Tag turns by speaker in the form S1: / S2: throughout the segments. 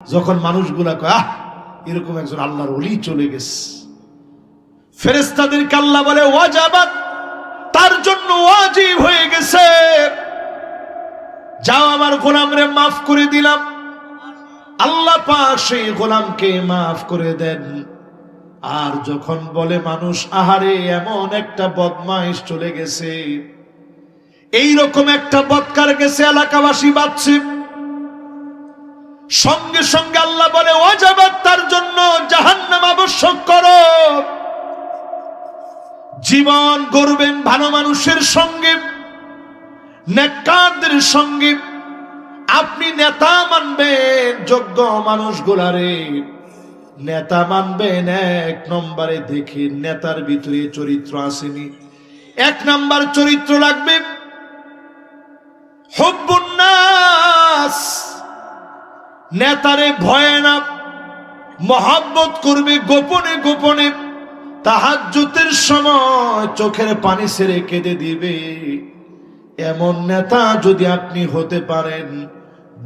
S1: যখন মানুষগুলা কয় এরকম একজন আল্লাহর ওলি চলে গেছে, ফেরেশতাদেরকে আল্লাহ বলে ওয়াজাবাত, তার জন্য ওয়াজিব হয়ে গেছে, যাও আমার গোলামরে মাফ করে দিলাম। আল্লাহ পাক সেই গোলামকে মাফ করে দেন। আর যখন বলে মানুষ আহারে এমন একটা বদমাইশ চলে গেছে, এইরকম একটা বদকার গেছে, এলাকাবাসী বাঁচছে, সঙ্গে সঙ্গে আল্লাহ বলে ওয়াজাবাত, তার জন্য জাহান্নাম আবশ্যক করো। জীবন গড়বেন ভালো মানুষের সঙ্গে, নেককারদের সঙ্গে। আপনি নেতা মানবেন যোগ্য মানুষগুলারে, নেতা মানবেন এক নম্বরে দেখে নেতার ভিতরে চরিত্র আসেনি। এক নাম্বার চরিত্র লাগবে হুব্বুন নাস, নেতারে ভয় না, মহব্বত করবে গোপনে গোপনে, তাহাজ্জুদের সময় চোখের পানি ছেড়ে কেঁদে দিবে। এমন নেতা যদি আপনি হতে পারেন,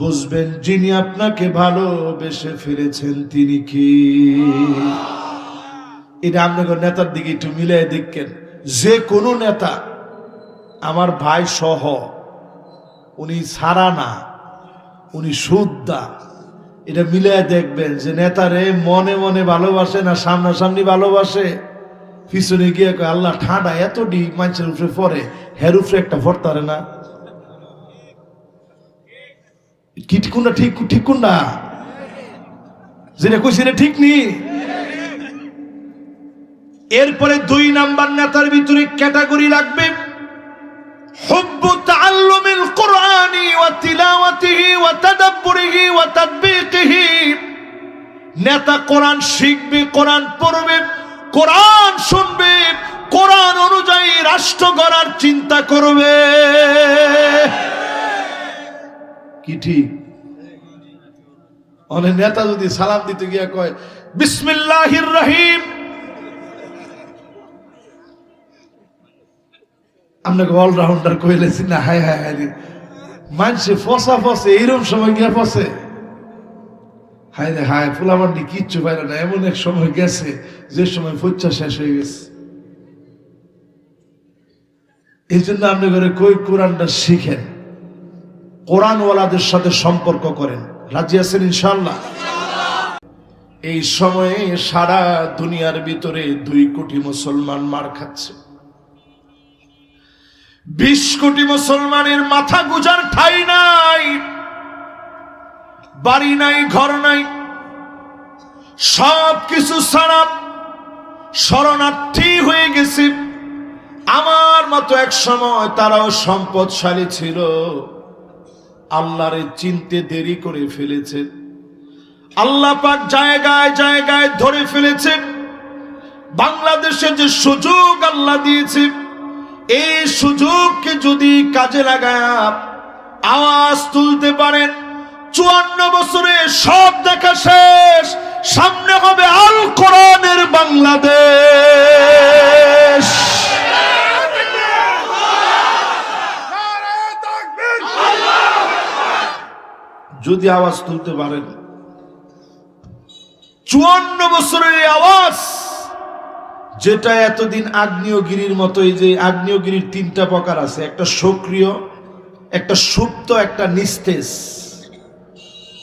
S1: বুঝবেন যিনি আপনাকে ভালোবেসে ফেলেছেন তিনি কি। এটা আপনাকে নেতার দিকে একটু মিলাই দেখেন। যে কোনো নেতা, আমার ভাই সহ, উনি ছাড়া না, উনি শুদ্ধা, এটা মিলাই দেখবেন যে নেতারে মনে মনে ভালোবাসে না সামনাসামনি ভালোবাসে। পিছনে গিয়ে আল্লাহ ঠান্ডা এত ডি মানুষের উপরে পরে, হের উপরে একটা ফরতারে না, কি কোনটা ঠিক, ঠিক কোনটা যেটা কইছি এটা ঠিক নি। এরপরে 2 নাম্বার নেতার ভিতরে ক্যাটাগরি লাগবে হুব্বু তাআল্লুমিল কুরআনি ওয়া তিলাওয়াতিহি ওয়া তাদাব্বুরিহি ওয়া তাতবিকিহি। নেতা কোরআন শিখবে, কোরআন পড়বে, কোরআন শুনবে, কোরআন অনুযায়ী রাষ্ট্র গড়ার চিন্তা করবে। কি ঠিক? অনেক নেতা যদি সালাম দিতে গিয়া কয় বিসমিল্লাহির রহিম, আপনাকে অলরাউন্ডার কইলেছি না, হায় হায় হায়, মানুষে ফসা ফসে, এইরকম সময় গিয়া ফসে, হায় রে হায়, ফুলাবান্ডি কিচ্ছু পাইল না। এমন এক সময় গেছে যে সময় ফুচ্ছা শেষ হয়ে গেছে। এই জন্য আপনি করে কই কোরআনটা শিখেন, কোরআনওয়ালাদের সাথে সম্পর্ক করেন। রাজি আছেন ইনশাআল্লাহ? এই সময়ে সারা দুনিয়ার ভিতরে 2 কোটি মুসলমান মার খাচ্ছে। 20 কোটি মুসলমানের মাথা গুজার ঠাঁই নাই, বাড়ি নাই, ঘর নাই, সব কিছু ছাড়া শরণার্থী হয়ে গেছে। আমার মতো এক সময় তারাও সম্পদশালী ছিল, আল্লাহরে চিনতে দেরি করে ফেলেছে। আল্লাহ পাক জায়গায় জায়গায় ধরে ফেলেছে। বাংলাদেশে যে সুযোগ আল্লাহ দিয়েছে, এই সুযোগকে যদি কাজে লাগায় আওয়াজ তুলতে পারেন, 54 বছরে সব দেখা শেষ, সামনে হবে আল কোরআনের বাংলাদেশ। যদি আওয়াজ তুলতে পারেন, 54 বছরের আওয়াজ, যেটা এতদিন আগ্নেয়গিরির মতো, এই যে আগ্নেয়গিরির 3টা প্রকার আছে, একটা সক্রিয়, একটা সুপ্ত, একটা নিস্তেজ।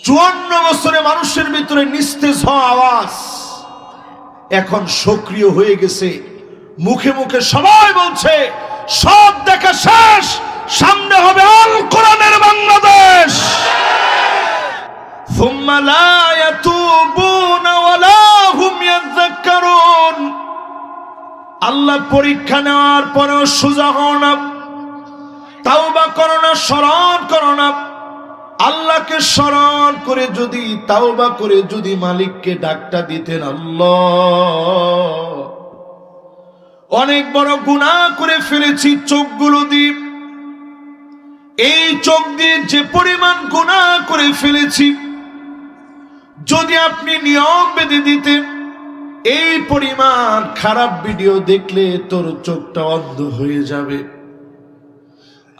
S1: 54 বছরে মানুষের ভিতরে নিস্তেজ হওয়া আওয়াজ এখন সক্রিয় হয়ে গেছে। মুখে মুখে সবাই বলছে সব দেখা শেষ, সামনে হবে আল কোরআনের বাংলাদেশ। সুম্মা লা ইয়াতুবুনা ওয়ালা হুম ইয়াযাক্কারুন। আল্লাহ পরীক্ষা নেওয়ার পরেও সোজা হও না, তাওবা করো না, স্মরণ করো না। আল্লাহকে স্মরণ করে যদি, তাওবা করে যদি মালিককে ডাকটা দিতেন, আল্লাহ অনেক বড় গুনাহ করে ফেলেছি চোখগুলো দিয়ে, এই চোখ দিয়ে যে পরিমাণ গুনাহ করে ফেলেছি, যদি আপনি নিয়ম বেঁধে দিতেন, এই পরিমাণ খারাপ ভিডিও দেখলে তোর চোখটা অন্ধ হয়ে যাবে।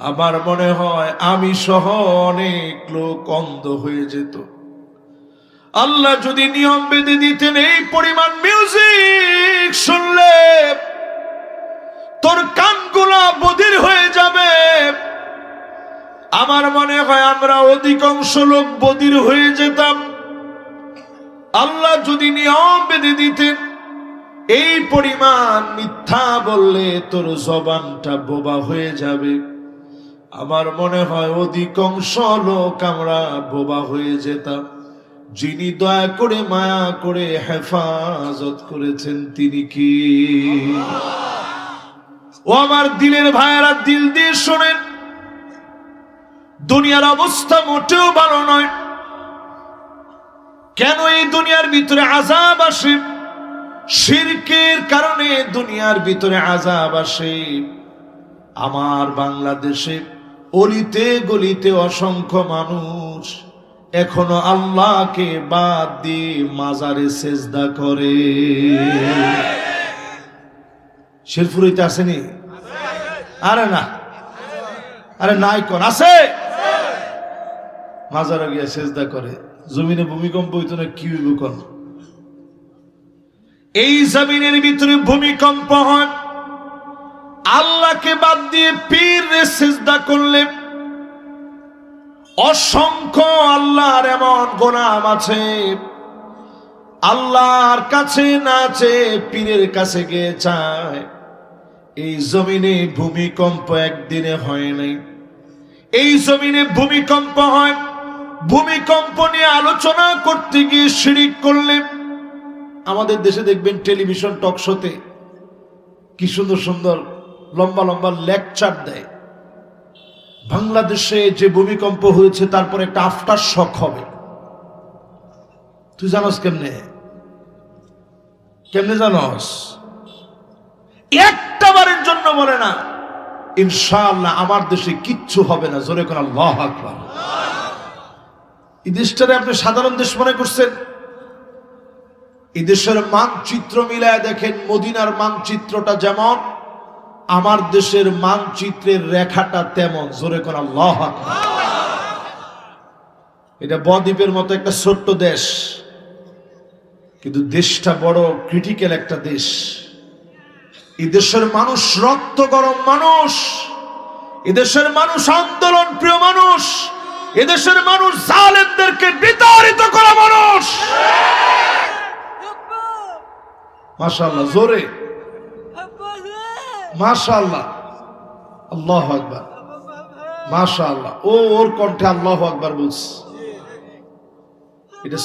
S1: আমার মনে হয় আমি সহ অনেক লোক অন্ধ হয়ে যেত। আল্লাহ যদি নিয়ম বেঁধে দিতেন এই পরিমাণ মিউজিক শুনলে তোর কানগুলা বধির হয়ে যাবে, আমার মনে হয় আমরা অধিকাংশ লোক বধির হয়ে যেতাম। আল্লাহ যদি নিয়ম বেঁধে দিতেন এই পরিমাণ মিথ্যা বললে তোর জবানটা বোবা হয়ে যাবে, আমার মনে হয় অধিকাংশ লোক আমরা বোবা হয়ে যেতাম। যিনি দয়া করে মায়া করে হেফাজত করেছেন তিনি কি? ও আমার দিলের ভাইয়েরা, দিল দিয়ে শোনেন, দুনিয়ার অবস্থা মোটেও ভালো নয়। কেন এই দুনিয়ার ভিতরে আযাব আসে? শিরকের কারণে দুনিয়ার ভিতরে আযাব আসে। আমার বাংলাদেশে অলিতে গলিতে অসংখ্য মানুষ এখনো আল্লাহকে বাদ দিয়ে মাজারে সেজদা করে। শেরপুরিতে আসেনি? আরে না, আরে নাই, কোন আছে? মাজারে গিয়ে সেজদা করে। জমিনে ভূমিকম্প হইতো না, কি হইব কোন? এই জমিনের ভিতরে ভূমিকম্প হয়, আল্লাহকে বাদ দিয়ে পীরে সিজদা করলে অসংখ্য আল্লাহর এমন গোলাম আছে আল্লাহর কাছে না চেয়ে পীরের কাছে গিয়ে চায়। এই জমিনে ভূমিকম্প একদিনে হয় নাই, এই জমিনে ভূমিকম্প হয়। ভূমিকম্প নিয়ে আলোচনা করতে গিয়ে শিরিক করলে, আমাদের দেশে দেখবেন টেলিভিশন টক শোতে কি সুন্দর সুন্দর লম্বা লম্বা লেকচার দেয়। বাংলাদেশে যে ভূমিকম্প হয়েছে তারপর একটা আফটার শক হবে। তুই জানোস কেমনে? কেমনে জানোস? একটা বারের জন্য বলে না ইনশাআল্লাহ আমার দেশে কিচ্ছু হবে না। জোরে কোন আল্লাহু আকবার। এই দেশটারে আপনি সাধারণ দেশ মনে করছেন? এই দেশের মানচিত্র মিলায় দেখেন, মদিনার মানচিত্রটা যেমন আমার দেশের মানচিত্রের রেখাটা তেমন। জোরে কোন আল্লাহু আকবার। এটা বদ্বীপের মতো একটা ছোট্ট দেশ, কিন্তু দেশটা বড় ক্রিটিক্যাল একটা দেশ। এই দেশের মানুষ রক্ত গরম মানুষ, এদেশের মানুষ আন্দোলন প্রিয় মানুষ, এদেশের মানুষ জালেমদেরকে বিতাড়িত করা মানুষ। মাশাআল্লাহ, জোরে মাশাআল্লাহ, আল্লাহু আকবার, মাশাআল্লাহ। ও ওর কণ্ঠে আল্লাহু আকবার বলছে, এটা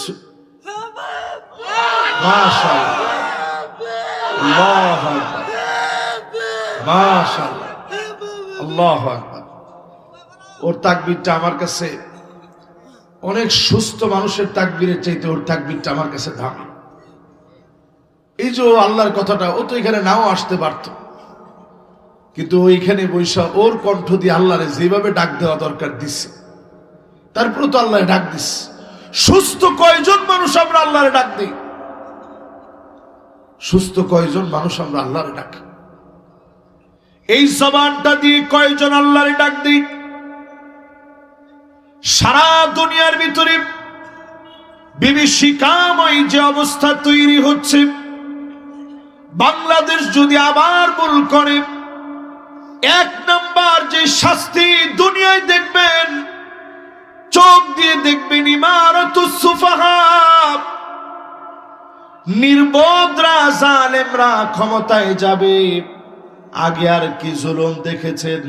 S1: মাশাআল্লাহ, আল্লাহু আকবার, মাশাআল্লাহ, আল্লাহু আকবার। ওর তাকবীরটা আমার কাছে অনেক সুস্থ মানুষের তাকবীরের চাইতে ওর তাকবীরটা আমার কাছে দামি। এই যে আল্লাহর কথাটা, ও তো এখানে নাও আসতে পারতো, কিন্তু ওইখানে বৈশা ওর কণ্ঠ দিয়ে আল্লাহরে যেভাবে ডাক দেওয়া দরকার দিচ্ছে, তারপরে তো আল্লাহ ডাক দিচ্ছে। সুস্থ কয়জন মানুষ আমরা আল্লাহরে ডাক দিই? সুস্থ কয়জন মানুষ আমরা আল্লাহরে ডাকি? এই জবানটা দিয়ে কয়জন আল্লাহরে ডাক দিই? সারা দুনিয়ার ভিতরে বিভীষিকাময় যে অবস্থা তৈরি হচ্ছে, বাংলাদেশ যদি আবার ভুল করে, এক নাম্বার যে শাস্তি দুনিয়ায় দেখবেন, চোখ দিয়ে দেখবেন, ইমারাতুস সুফাহা, নির্বোধরা জালেমরা ক্ষমতায় যাবে। আগে আর কি জুলুম দেখেছেন?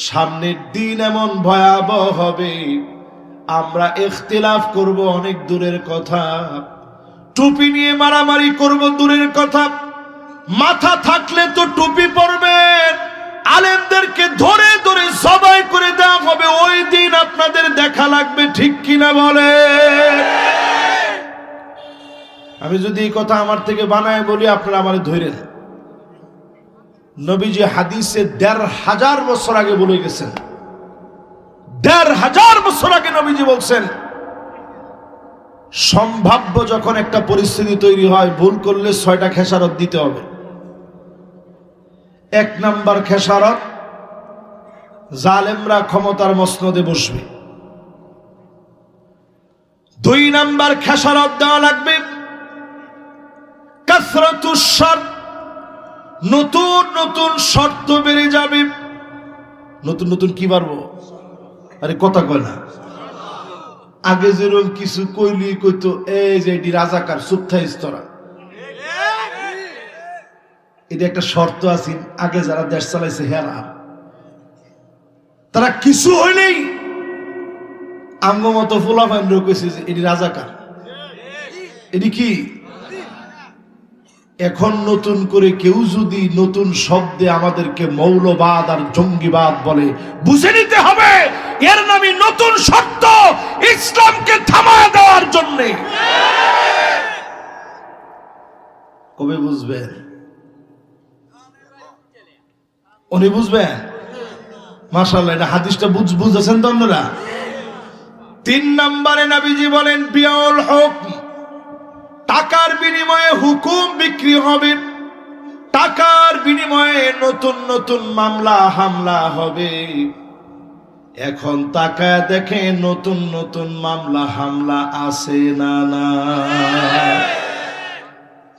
S1: সামনের দিন এমন ভয়াবহ হবে, আমরা ইখতিলাফ করব অনেক দূরের কথা, টুপি নিয়ে মারামারি করব দূরের কথা, মাথা থাকলে তো টুপি পরবেন, আলেমদেরকে ধরে ধরে জবাই করে দেওয়া হবে। ওই দিন আপনাদের দেখা লাগবে, ঠিক কিনা বলে? আমি যদি এই কথা আমার থেকে বানায় বলি, আপনারা আমারে ধরেন। নবীজি হাদিসে ১৫০০ বছর আগে বলে গেছেন, ১৫০০ বছর আগে নবীজি বলছেন, সম্ভাব্য যখন একটা পরিস্থিতি তৈরি হয়, ভুল করলে ৬টা খেসারত দিতে হবে। ১ নাম্বার খেসারত, জালেমরা ক্ষমতার মসনদে বসবে। দুই নাম্বার খেসারত দেওয়া লাগবে কাসরাতুশ শর্ত, নতুন নতুন শর্ত বেড়ে যাবে। নতুন নতুন কি বাড়বো? আরে কথা কয় না। আগে যেরকম কিছু কইলি কইতো এই যে এটি রাজাকার, চুপ থাইস তোরা, এটা একটা শর্ত আছে। আগে যারা দেশ চালাইছে হেরা, তারা কিছু হইলেই আঙ্গ মতো ফুলাফাইন কইছে যে এটি রাজাকার, এটি কি। এখন নতুন করে কেউ যদি নতুন শব্দে আমাদেরকে মৌলবাদ আর জঙ্গিবাদ বলে, বুঝে নিতে হবে এর নামে নতুন শর্ত ইসলামকে থামায় দেওয়ার জন্য। কবে বুঝবেন? উনি বুঝবেন। মাশাআল্লাহ, এটা হাদিসটা বুঝেছেন তো আপনারা। তিন নম্বরে নবীজি বলেন বিয়াউল হুকম, টাকার বিনিময়ে হুকুম বিক্রি হবে, টাকার বিনিময়ে নতুন নতুন মামলা হামলা হবে। এখন তাকায় দেখে নতুন নতুন মামলা হামলা আছে না না?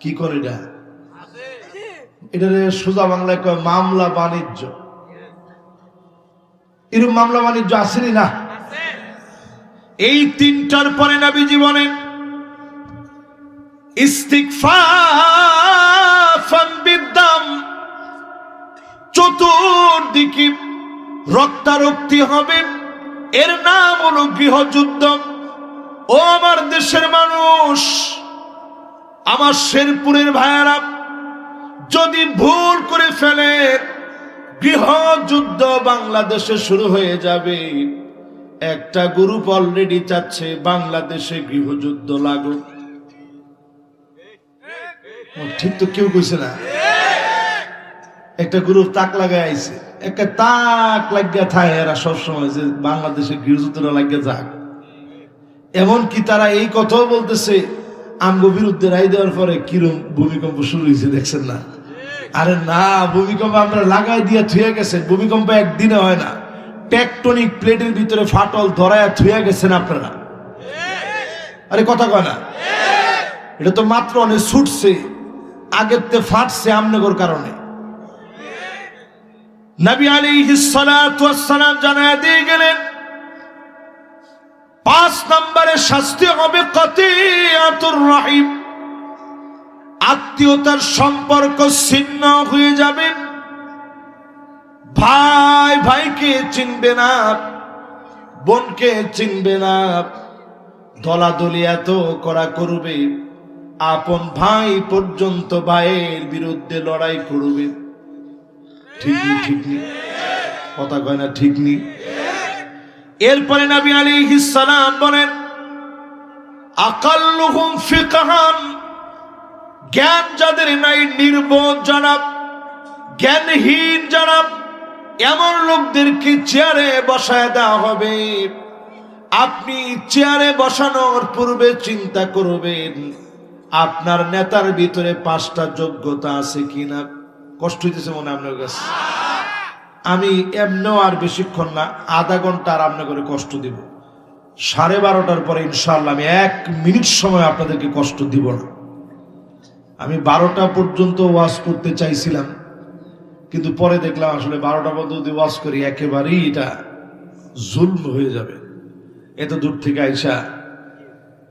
S1: কি করে এটা? এটারে সোজা বাংলায় কয় মামলা বাণিজ্য। এরকম মামলা বাণিজ্য আসেনি না? এই তিনটার পরে নবীজি বলেন ইস্তিগফাফান বিদ্দাম, চতুর্দিকে রক্তারক্তি হবে, এর নাম হলো গৃহযুদ্ধ। ও আমার দেশের মানুষ, আমার শেরপুরের ভাইয়ারা, যদি ভুল করে ফেলে গৃহযুদ্ধ বাংলাদেশে শুরু হয়ে যাবে। একটা গ্রুপ অলরেডি চাচ্ছে বাংলাদেশে গৃহযুদ্ধ লাগুক। ঠিক তো কেউ কইছে না? একটা গ্রুপ তাক লাগায় আইছে, একটা তাক লাগিয়া থাকে এরা সবসময় যে বাংলাদেশে গৃহযুদ্ধটা লাগিয়া যাক। এমনকি তারা এই কথাও বলতেছে আমগো বিরুদ্ধে রায় দেওয়ার পরে কিরম ভূমিকম্প শুরু হয়েছে, দেখছেন না? আরে না, ভূমিকম্প আমরা লাগাই দিয়ে থুয়ে গেছে। ভূমিকম্প একদিনে হয় না, টেকটনিক প্লেটের ভিতরে ফাটল ধরায় থুয়ে গেছেন আপনারা। আরে কথা কয় না? এটা তো মাত্র অনেক ছুটছে, আগের তে ফাটছে আমনগর কারণে। নবী আলাইহিস সালাতু ওয়াস সালাম জানায় দিয়ে গেলেন 5 নম্বরে শাস্তি হবে কাতিয়াতুর রহিম, আত্মীয়তার সম্পর্ক ছিন্ন হয়ে যাবে। ভাই ভাইকে চিনবে না, বোনকে চিনবে না, দলাদলি এত করা করবে, আপন ভাই পর্যন্ত ভাইয়ের বিরুদ্ধে লড়াই করবে। ঠিক নি? ঠিক নি? কথা কয় না ঠিক নি? এরপরে নবী আলাইহিস সালাম বলেন আকাল্লুহুম ফিকহান, জ্ঞান যাদের নাই, নির্বোধ যারা, জ্ঞানহীন যারা, এমন লোকদেরকে চেয়ারে বসায় দেওয়া হবে। আপনি চেয়ারে বসানোর পূর্বে চিন্তা করবেন আপনার নেতার ভিতরে 5টা যোগ্যতা আছে কিনা। কষ্ট হইতেছে মনে আপনার কাছে? আমি এমনও আর বেশিক্ষণ না, আধা ঘন্টা আর আপনার করে কষ্ট দিব। 12:30টার পরে ইনশাআল্লাহ আমি 1 মিনিট সময় আপনাদেরকে কষ্ট দিব না। আমি 12টা পর্যন্ত ওয়াজ করতে চাইছিলাম, কিন্তু পরে দেখলাম আসলে 12টা পর্যন্ত যদি ওয়াজ করি একেবারেই এটা জুলম হয়ে যাবে। এত দূর থেকে আইসা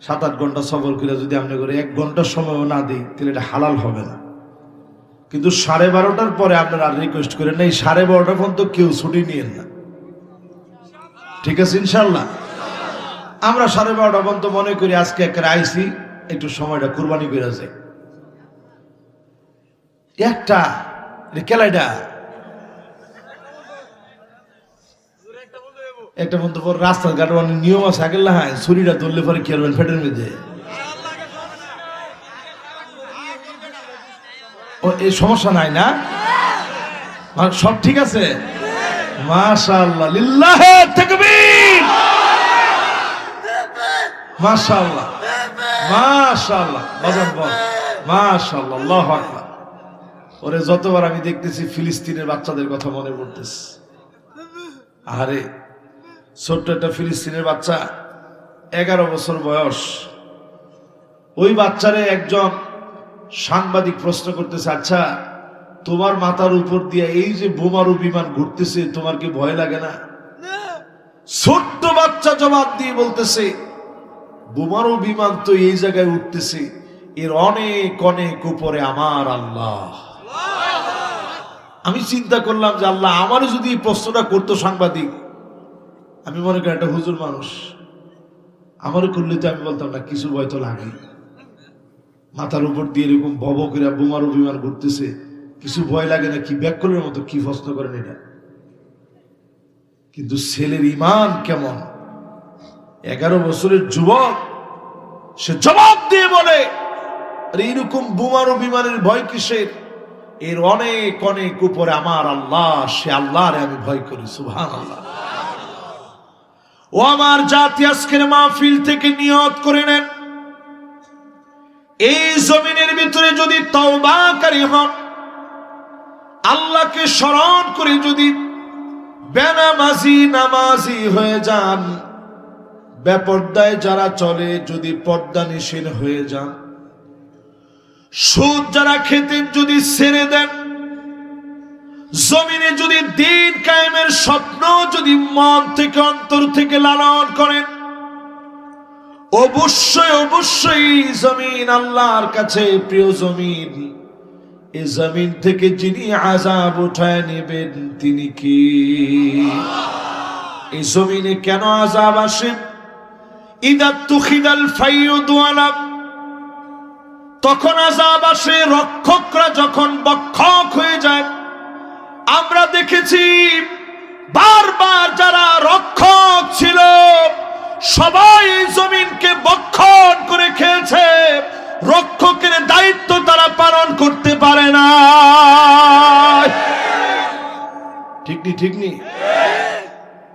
S1: 7-8 ঘন্টা সফর করে যদি আপনি করে 1 ঘন্টার সময়ও না দিই, তাহলে এটা হালাল হবে না। কিন্তু 12:30টার পরে আপনারা আর রিকোয়েস্ট করেন না, এই 12:30টা পর্যন্ত কেউ ছুটি নিয়েন না, ঠিক আছে? ইনশাল্লাহ আমরা 12:30টা পর্যন্ত মনে করি আজকে একটা আইসি, একটু সময়টা কুরবানি করে যায়। একটা কেলাইডা একটা বন্ধু পর রাস্তার ঘাট অনেক নিয়ম আছে, আগের না হয় ছুরিটা ধরলে পরে কি করবেন ফেটের মধ্যে। ও এই সমস্যা নাই না? সব ঠিক আছে? মাশাআল্লাহ, লিল্লাহে তাকবীর, মাশাআল্লাহ মাশাআল্লাহ, বাজান বল মাশাআল্লাহ, আল্লাহু আকবার। ওরে যতবার আমি দেখতেছি ফিলিস্তিনের বাচ্চাদের কথা মনে পড়তেছে। আরে ছোট্ট একটা ফিলিস্তিনের বাচ্চা 11 বছর বয়স। ওই বাচ্চারে একজন সাংবাদিক প্রশ্ন করতেছে, আচ্ছা তোমার মাথার উপর দিয়ে এই যে বোমারু বিমান ঘুরতেছে, তোমার কি ভয় লাগে না? ছোট্ট বাচ্চা জবাব দিয়ে বলতেছে, বোমারু বিমান তো এই জায়গায় উঠতেছে, এর অনেক অনেক উপরে আমার আল্লাহ। আমি চিন্তা করলাম যে আল্লাহ আমারও যদি এই প্রশ্নটা করতো সাংবাদিক, আমি মনে করি একটা হুজুর মানুষ, আমারও করলে তো আমি বলতাম না কিছু ভয় তো লাগে, মাথার উপর দিয়ে এরকম ভব করে বোমারু বিমান ঘুরতেছে, কিছু ভয় লাগে না? কি ব্যাকরণের মতো কি প্রশ্ন করেন এটা। কিন্তু ছেলের ঈমান কেমন! 11 বছরের যুবক, সে জবাব দিয়ে বলে, আরে এরকম বোমারু বিমানের ভয় কিসের? এর অনেক অনেক উপরে আমার আল্লাহ, সে আল্লাহরে আমি ভয় করি। সুবহানাল্লাহ। ও আমার জাতি, আজকের মাহফিল থেকে নিয়ত করে নেন, এই জমিনের ভিতরে যদি তওবাকারী হন, আল্লাহকে স্মরণ করে যদি বেনামাজি নামাজি হয়ে যান, বেপর্দায় যারা চলে যদি পর্দা নিষেধ হয়ে যান, সুদ যারা খেতেন যদি ছেড়ে দেন, জমিনে যদি দিন কায়েমের স্বপ্ন যদি মন থেকে অন্তর থেকে লালন করেন, অবশ্যই অবশ্যই জমিন আল্লাহর কাছে প্রিয় জমিন। এই জমিন থেকে যিনি আযাব উঠায় নেবেন তিনি কি? এই জমিনে কেন আযাব আসে? ইদা তুখিদাল ফাইয়ুদু আলা, তখন আযাব আসে রক্ষকরা যখন বক্ষক হয়ে যায়। আমরা দেখেছি বারবার যারা রক্ষক ছিল সবাই জমিনকে বক্ষণ করে খেয়েছে, রক্ষকের দায়িত্ব তারা পালন করতে পারে না। ঠিক নি? ঠিক নি?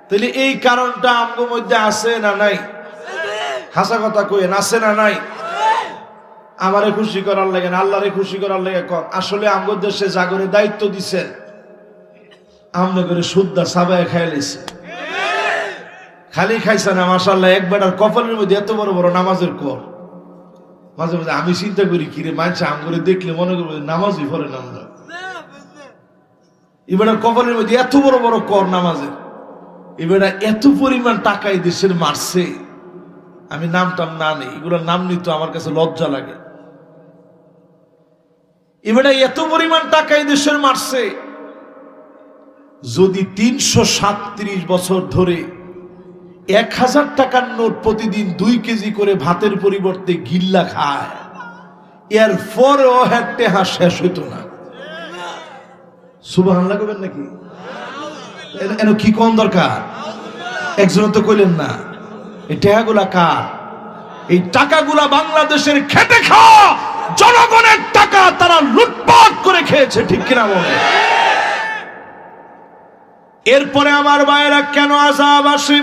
S1: তাহলে এই কারণটা আমগোর মধ্যে আছে না নাই? হাসা কথা কইেন, আছে না নাই? আমারে খুশি করার লাগে না, আল্লাহরে খুশি করার লাগে কর। আসলে আমগোর দেশে জাগরে দায়িত্ব দিচ্ছেন, আমনে করে সুদ্দা সাবায় খাইলেছে, খালি খাইছে না। মাশাআল্লাহ, এক বেটার কপালের মধ্যে এত বড় বড় নামাজের কর। মাঝে মাঝে আমি চিন্তা করি, কিরে মানছে আমগরে দেখলে মনে করবো নামাজই পড়ে না। আমরা এবার কপালের মধ্যে এত বড় বড় কর নামাজের, এবার এত পরিমাণ টাকা এই দেশের মারছে, আমি নামটাম না নেই, এগুলোর নাম নিতে আমার কাছে লজ্জা লাগে। এবার এত পরিমাণ টাকা এই দেশের মারছে, যদি 337 বছর ধরে 1000 টাকার নোট প্রতিদিন 2 কেজি করে ভাতের পরিবর্তে গিল্লা খায়, এর পরেও টেহা শেষ হইতো না। সুবহানাল্লাহ কইবেন নাকি? এর কি কোন দরকার? একজন তো কইলেন না। এই টেহাগুলা কার? এই টাকাগুলা বাংলাদেশের খেটে খাওয়া জনগণের টাকা, তারা লুটপাট করে খেয়েছে। ঠিক কিনা বলে? এরপরে আমার ভাইয়েরা, কেন আযাব আসে?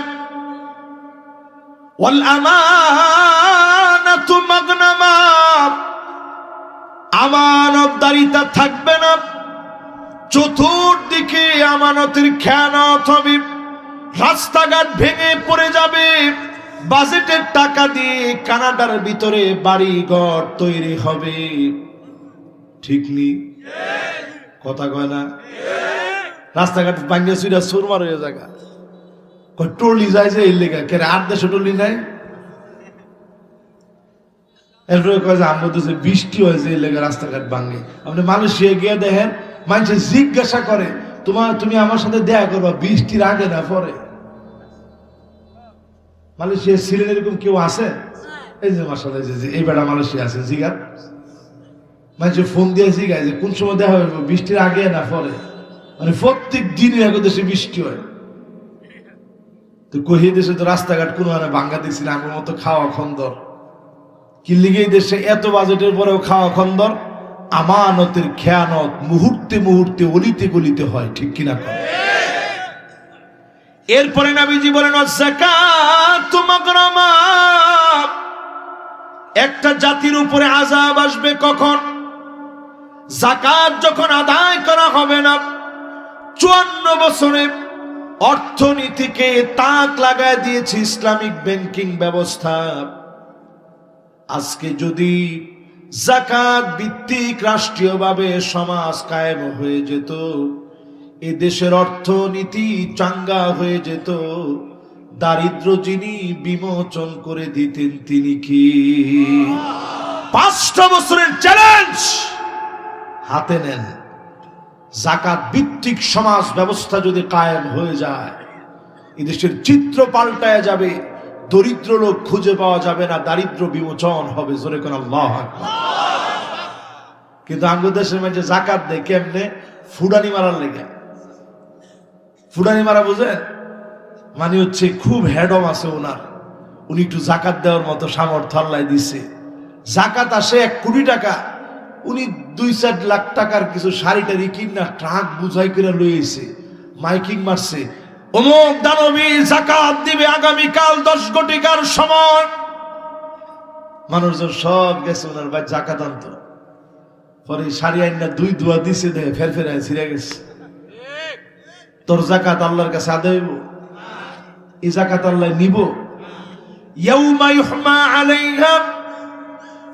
S1: ওয়াল আমানাতু মাগনামা, আমানতদারিতা থাকবে না, চতুর্দিকে আমানতের খেয়ানত হবে, রাস্তাঘাট ভেঙে পড়ে যাবে, বাজেটের টাকা দিয়ে কানাডার ভিতরে বাড়ি ঘর তৈরি হবে। ঠিক নি? কথা কয় না? রাস্তাঘাট ভাঙ্গে চুরা সুরমার হয়ে জায়গা, টলি যায় যে এই লেগা কে আর দেশে টলি নাই। এরপরে কয় যে আমাদের দেশে বৃষ্টি হয়েছে এই লেগা রাস্তাঘাট ভাঙ্গে। আপনি মালয়েশিয়া গিয়ে দেখেন, মানুষে জিজ্ঞাসা করে, তুমি আমার সাথে দেখা করবা বৃষ্টির আগে না পরে? মালয়েশিয়া ছিলেন এরকম কেউ আছে? এই যে মাশাআল্লাহ, এই বেটা মালয়েশিয়া আছে, জিগার মানুষে ফোন দিয়ে জিগায় যে কোন সময় দেখা হবে, বৃষ্টির আগে না পরে? মানে প্রত্যেক দিনই এক দেশে বৃষ্টি হয়। তো কহি দেশে তো রাস্তাঘাট কোনো মানে ভাঙ্গা দেখছি না, আমার মতো খাওয়া খন্দর। কি লিগে দেশে এত বাজেটের পরেও খাওয়া খন্দর? আমানতের খেয়ানত মুহূর্তে মুহূর্তে অলিতে গলিতে হয়। ঠিক কিনা? এরপরে নবীজি বলেন, যাকাতু মাগরামা, একটা জাতির উপরে আযাব আসবে কখন? যাকাত যখন আদায় করা হবে না, 54 বছরে অর্থনীতিকে তাক লাগায় দিয়েছে ইসলামিক ব্যাংকিং ব্যবস্থা। আজকে যদি যাকাত ভিত্তিক রাষ্ট্রীয়ভাবে সমাজ কায়েম হয়ে যেত, এ দেশের অর্থনীতি চাঙ্গা হয়ে যেত। দারিদ্র যিনি বিমোচন করে দিতেন তিনি কি? 5টা বছরের চ্যালেঞ্জ হাতে নেন। যাকাত ভিত্তিক সমাজ ব্যবস্থা যদি কায়েম হয়ে যায়, এদেশের চিত্র পাল্টায় যাবে। দরিদ্র লোক খুঁজে পাওয়া যাবে না, দারিদ্র বিমোচন হবে। জোরে কোন আল্লাহু আকবার। কিন্তু আমাদের দেশের মধ্যে যাকাত দেয় কেমনে? ফুডানি মারার লেগে। ফুডানি মারা বুঝেন? মানে হচ্ছে খুব হেডম আছে ওনার, উনি একটু যাকাত দেওয়ার মতো সামর্থ্য আল্লাহ দিছে। যাকাত আসে 1 কোটি টাকা, উনি 2-4 লাখ টাকার কিছু শাড়ি টাড়ি কিনা ট্রাক বুঝাই করে লইছে, মাইকিং মারছে, অমুক দানবী যাকাত দিবে আগামীকাল 10 কোটিকার সময়। মানুষজন সব গেছে ওনার ভাই যাকাত আনতো। পরে শাড়ি আইনা 2 দোয়া দিছে, দেখে ফের ফের ছিঁড়ে গেছে। তোর যাকাত আল্লাহর কাছে আদায় হইব? এই যাকাত আল্লাহ নিব? ইয়াউমা ইউহমা আলাইহা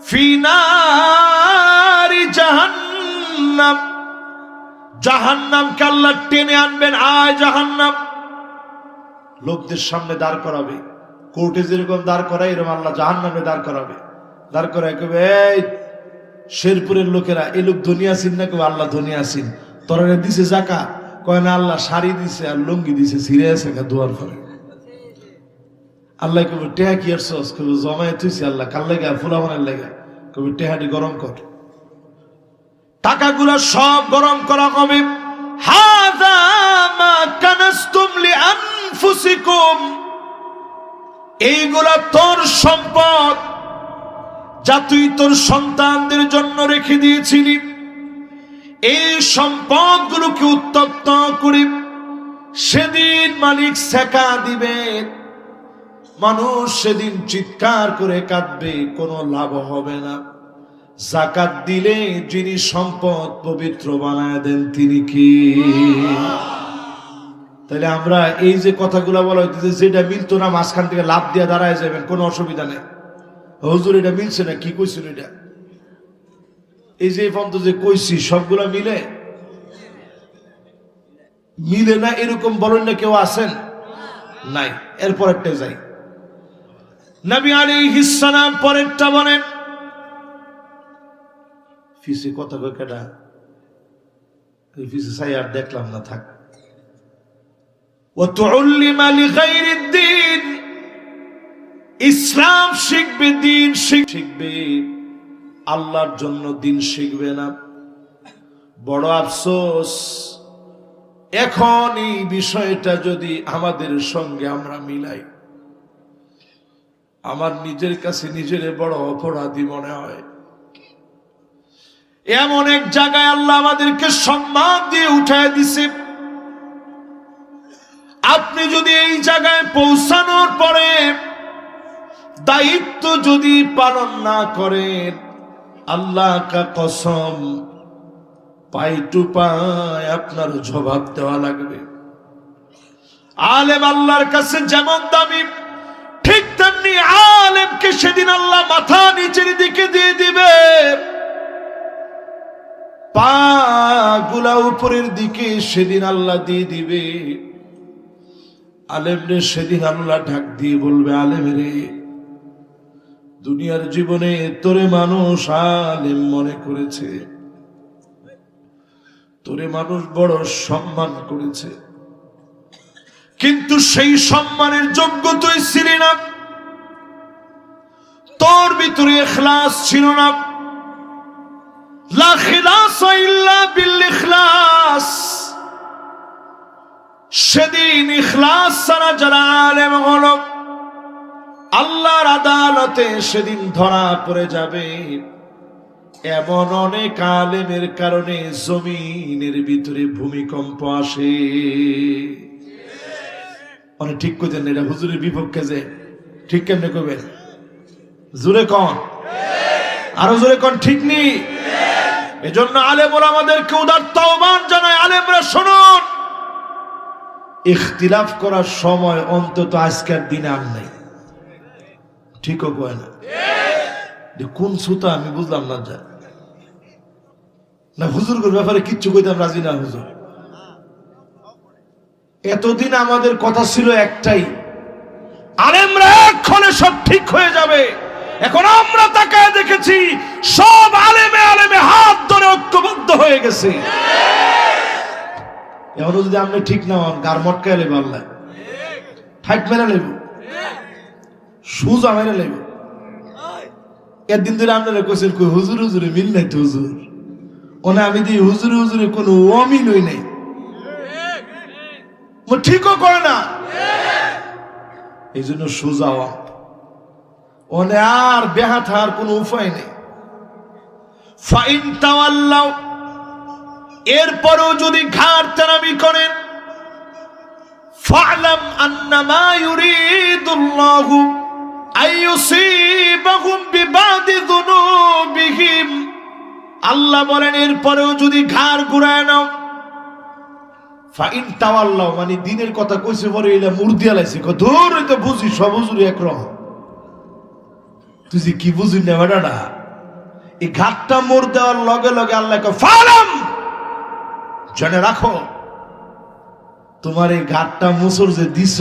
S1: ফি নারি জাহান্নাম। জাহান্নামকে আল্লাহ টেনে আনবেন। আয় জাহান্নাম। লোকদের সামনে দাঁড় করাবে, কোর্টে যেরকম দাঁড় করায় এরকম আল্লাহ জাহান্নামে দাঁড় করাবে। দাঁড় করায় কবে, এই শেরপুরের লোকেরা, এই লোক ধনী আছেন না? কবে আল্লাহ ধনী আছেন। তোরা দিছে যাকাত? কয় না, আল্লাহ শাড়ি দিছে আর লুঙ্গি দিছে, ছিঁড়ে আছে দুয়ার পরে। আল্লাহ কবে টেহা কি আর সস? কবে জমায়ে তুইছি আল্লাহ কাল লেগে ফুলামানের লেগে। কবে টেহাটি গরম কর, টাকাগুলো সব গরম করা হবে। হাযা মা কানাসতুম লিআনফুসিকুম। এইগুলা তোর সম্পদ, যা তুই তোর সন্তানদের জন্য রেখে দিয়েছিলি। এই সম্পদগুলোকে উত্তপ্ত করে সেদিন মালিক সেকা দিবে। মানুষ সেদিন চিৎকার করে কাঁদবে, কোনো লাভ হবে না। যাকাত দিলে যিনি সম্পদ পবিত্র বানায় দেন তিনি কি? তাহলে আমরা এই যে কথাগুলো বলা হইতেছে, যেটা মিলতো না মাঝখান থেকে লাভ দিয়ে দাঁড়ায় যাবেন, কোনো অসুবিধা নেই। হুজুর এটা মিলছে না, কি কইছিল এটা? এই যে পর্যন্ত যে কইছি সবগুলা মিলে মিলে না, এরকম বলেন না কেউ আছেন? নাই। এরপর একটা যাই, নবী আলাইহিস সালাম পরেরটা বলেন। ফিসে কথা কই কেডা? এই ফিসে চাই আর দেখলাম না, থাক। ওয়া তুআল্লিমা লিগাইরিদ দ্বীন। ইসলাম শিখবে, দ্বীন শিখবে, আল্লাহর জন্য দ্বীন শিখবে না। বড় আফসোস, এখন এই বিষয়টা যদি আমাদের সঙ্গে আমরা মিলাই, আমার নিজের কাছে নিজের বড় অপরাধী মনে হয়। এমন এক জায়গায় আল্লাহ আমাদেরকে সম্মান দিয়ে উঠায় দিছে। আপনি যদি এই জায়গায় পৌঁছানোর পরে দায়িত্ব যদি পালন না করেন, আল্লাহ কা কসম, পাই টু পাই আপনার জবাব দেওয়া লাগবে। আলেম আল্লাহর কাছে যেমন দামি, ঠিক তেমনি আলেমকে সেদিন আল্লাহ মাথা নিচের দিকে দিয়ে দিবে, পা গুলা উপরের দিকে সেদিন আল্লাহ দিয়ে দিবে। আলেমরে সেদিন আল্লাহ ঢাক দিয়ে বলবে, আলেম রে, দুনিয়ার জীবনে তোরে মানুষ আলেম মনে করেছে, তোরে মানুষ বড় সম্মান করেছে, কিন্তু সেই সম্মানের যোগ্য তুই ছিলি না। তোর ভিতরে ইখলাস ছিল না। লা খিলাসা ইল্লা বিল ইখলাস। সেদিন ইখলাস ছাড়া যারা আলেম হলো, আল্লাহর আদালতে সেদিন ধরা পড়ে যাবে। এমন অনেক আলেমের কারণে জমিনের ভিতরে ভূমিকম্প আসে। অনেক ঠিক কইতেন, এটা হুজুরের বিপক্ষে যে, ঠিক কেমনে কইবেন? জোরে কন, আরো জোরে কন, ঠিক নেই? এজন্য আলেমরা আমাদেরকে উদারতা আহ্বান জানায়, আলেমরা শুনুন, ইখতিলাফ করার সময় অন্তত আজকের দিনে আর নাই। ঠিকও কয় না? কোন সুতা আমি বুঝলাম না। যা না হুজুরের ব্যাপারে কিচ্ছু কইতাম রাজি না হুজুর। এতদিন আমাদের কথা ছিল একটাই, আলেমরা এক্ষণে সব ঠিক হয়ে যাবে। এখন আমরা তাকায় দেখেছি সব আলেমে আলেমে হাত ধরে ঐক্যবদ্ধ হয়ে গেছে। এখন যদি আপনি ঠিক না হন, গার মটকায় লেব, আল্লাহ ঠাইট মেরে লেব, সুজা মেরে লেব। একদিন ধরে আপনারা কোয়েছেন কই হুজুর হুজুরে মিল নাই তো হুজুর, ওনা আমি দিই হুজুরে হুজুরে কোনো অমিল হই নাই, ঠিকও করে না। এই জন্য সোজা ওনে আর বেহাথার কোনো উপায় নেই। ফাইন তাওয়াল্লাও, এরপরও যদি ঘাড় তেরামি করেন, ফা'লাম আন্নামা ইউরিদুল্লাহু আইয়ুসিবাহুম বিবাদি যুনুবিহিম, আল্লাহ বলেন এরপরেও যদি ঘাড় ঘুরায় নাও, ফাইন তাওয়াল্লাহ মানে দিনের কথা কইছে পরে এলা মুরদিয়া লাইছে, ধর তো বুঝি সব হুজুরি একরকম, তুই যে কি বুঝি না বেটাটা। এই ঘাটটা মোর দেওয়ার লগে লগে আল্লাহ ফালাম, জেনে রাখো তোমার এই ঘাটটা মুসর যে দিছ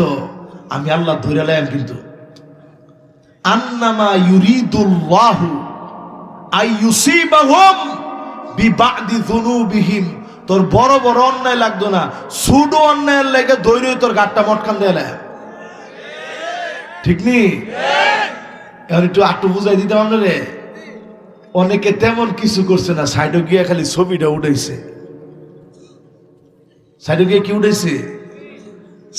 S1: আমি আল্লাহ ধরে লাইম, কিন্তু আন্নামা ইউরিদুল্লাহু আইয়ুসিবাহুম বিবাদি যুনুবিহিম, তোর বড় বড় অন্যায় লাগতো না, ছোট অন্যায়ের লেগে ধৈর্য তোর গাটটা মটকান দেয়। ঠিক নি? এখন একটু আটটু বুঝাই দিতে পারলে রে। অনেকে তেমন কিছু করছে না, সাইডে গিয়ে খালি ছবিটা উঠেছে। সাইডে গিয়ে কি উঠেছে?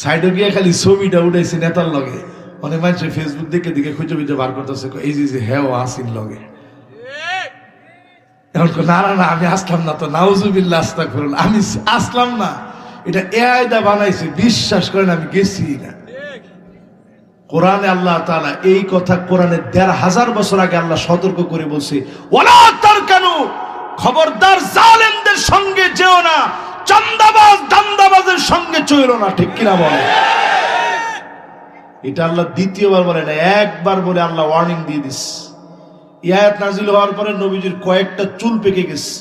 S1: সাইডে গিয়ে খালি ছবিটা উঠেছে নেতার লগে। অনেক মানুষ ফেসবুক দেখে দেখে খুঁজে খুঁজে বার করতেছে, এই যে হ্যাঁ আসিন লগে। এখন না না না আমি আসলাম না, তো নাউজুবিল্লাহ আস্তাগফিরুল্লাহ, আমি আসলাম না, এটা এআইদা বানাইছে, বিশ্বাস করেন আমি গেছি না। কোরআনে আল্লাহ তাআলা এই কথা কোরআনে ১৫০০ বছর আগে আল্লাহ সতর্ক করে বলছে, ওয়ালা তারকানু, খবরদার জালেমদের সঙ্গে যেও না, চান্দাবাজ দান্দাবাজের সঙ্গে চলো না। ঠিক কিনা বলে? এটা আল্লাহ দ্বিতীয়বার বলে না, একবার বলে আল্লাহ ওয়ার্নিং দিয়ে দিস। আয়াত নাজিল হওয়ার পরে নবীজির কয়েকটা চুল পেকে গেছে।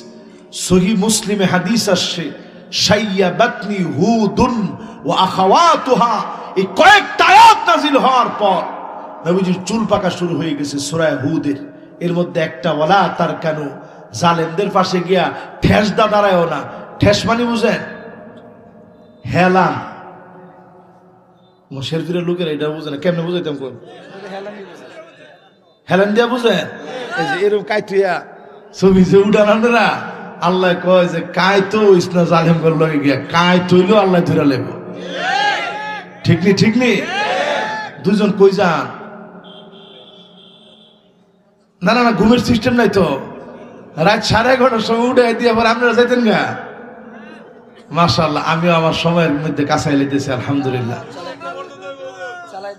S1: সহিহ মুসলিমে হাদিস আসছে, শাইয়াবাতনি হুদুন ওয়া আখাওয়াতুহা, এই কয়েকটা আয়াত নাজিল হওয়ার পর নবীজির চুল পাকা শুরু হয়ে গেছে সূরা হুদের। এর মধ্যে একটা ওয়ালা তারকানু, জালেমদের পাশে গিয়া ঠেস দা দাঁড়ায়ও না। ঠেস মানে বুঝেন? হেলান। শেরফিরের লোকেরা এটা বুঝে না, কেমনে বুঝাইতাম কোন? হেলান দিয়া বুঝেন? এই যে এরকম কাইতুয়া ছবি যে উড়ানা, আল্লাহ কয় যে কাইতো ইসনা জালেম করলো গিয়া, কাইতইলো আল্লাহ ধরে লেব। ঠিক নি? ঠিক নি? দুজন কই যান? না না না, ঘুমের সিস্টেম নাই তো। রাত 11:30 সময় উঠে দিয়ে আবার আপনারা যাইতেন গা। মাশাআল্লাহ, আমিও আমার সময়ের মধ্যে কাছাই লেতেছি আলহামদুলিল্লাহ।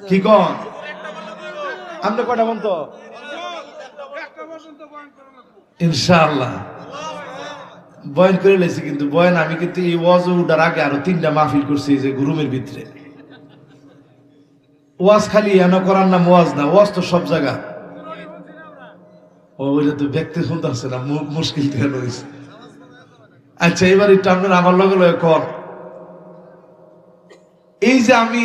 S1: কি কন আপনি কটা বন্ধ? ইনশাআল্লাহ বয়ান করে লেছি, কিন্তু বয়ান আমি কিন্তু এই ওয়াজ উঠার আগে আরো 3টা মাহফিল করছি যে গুরুমের ভিতরে। ওয়াজ খালি এন করার নাম ওয়াজ না, ওয়াজ তো সব জায়গা। ওইটা তো ব্যক্তি শুনতে আসছে না, মুশকিল থেকে রয়েছে। আচ্ছা এবার একটু আপনার আমার লগে লগে কর, এই যে আমি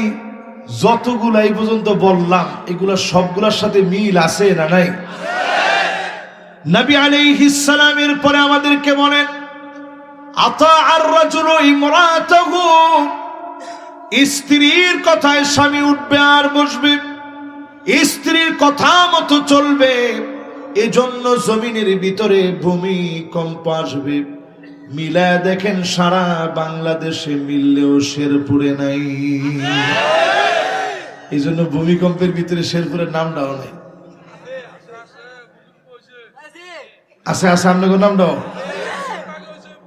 S1: যতগুলা এই পর্যন্ত বললাম এগুলা সবগুলার সাথে মিল আছে না নাই? নবী আলাইহিস সালামের পরে আমাদেরকে বলেন, আতা আর রাজুলু ইমরাতাহু, স্ত্রীর কথায় স্বামী উঠবে আর বসবে, স্ত্রীর কথা মতো চলবে, এজন্য জমিনের ভিতরে ভূমিকম্প আসবে। মিলায় দেখেন সারা বাংলাদেশে মিললেও শেরপুরে নাই। এই জন্য ভূমিকম্পের ভিতরে শেরপুরের নামটাও নেই। আছে আছে আপনার নামটাও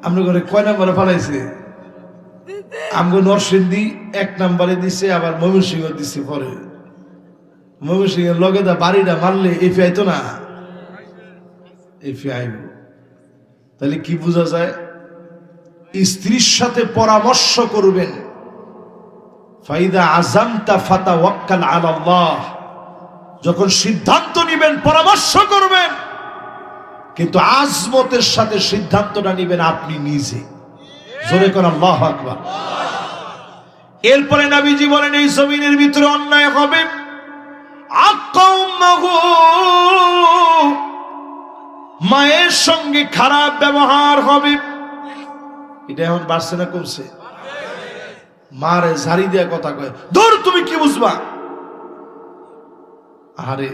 S1: আপনার ঘরে কয় নাম্বারে ফেলাইছে? আমগো নরসিংদী 1 নম্বরে দিছে, আবার ময়মনসিংহ দিছে। পরে ময়মনসিংহের লগে দা বাড়িটা মারলে এফি আইতো না, এফি আইব। তাহলে কি বোঝা যায়? স্ত্রীর সাথে পরামর্শ করবেন, ফাইদা আযামতা ফাতাওয়াক্কাল আলাল্লাহ, যখন সিদ্ধান্ত নেবেন পরামর্শ করবেন, কিন্তু আজমতের সাথে সিদ্ধান্তটা নেবেন আপনি নিজে। জোরে করে আল্লাহু আকবার। এরপরে নবীজি বলেন এই জমিনের ভিতরে অন্যায় হবে, আকাউমাহু, মায়ের সঙ্গে খারাপ ব্যবহার হবে। এটা এখন বাড়ছে না কমছে? মারে ঝাড়ি দেয়া কথা কয়, ধর তুমি কি বুঝবা। আরে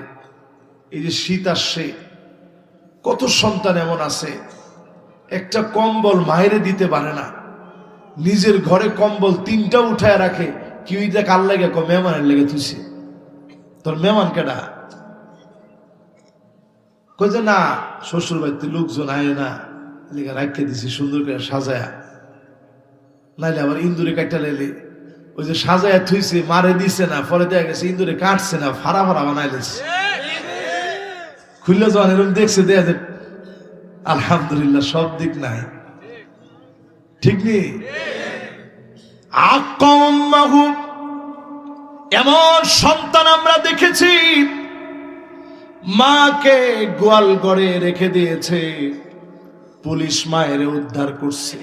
S1: এই যে শীত আসছে, কত সন্তান এমন আছে একটা কম্বল মায়েরে দিতে পারে না, নিজের ঘরে কম্বল 3টা উঠায় রাখে। কি দেখ কার লাগে? মেহমানের লেগে তুইছে। তোর মেহমান কেডা? কই যে না, শ্বশুর বাড়িতে লোকজন আয় না, লেগে রাখতে দিছি সুন্দর করে সাজায়া, নাইলে আবার ইন্দুরে কাটটা লাইলে ওই যে সাজায়া থুইছে মারে দিছে না, পরে দেখা গেছে ইন্দুরে কাটছে না, ফাড়া ফাড়া বানাইলেছে। খুললে যখন এরকম দেখছে দেয়া যে আলহামদুলিল্লাহ সব দিক নাই, ঠিক নেই। আকাউমাহু, এমন সন্তান আমরা দেখেছি মাকে গোয়াল ঘরে রেখে দিয়েছে, পুলিশ মায়ের উদ্ধার করছে।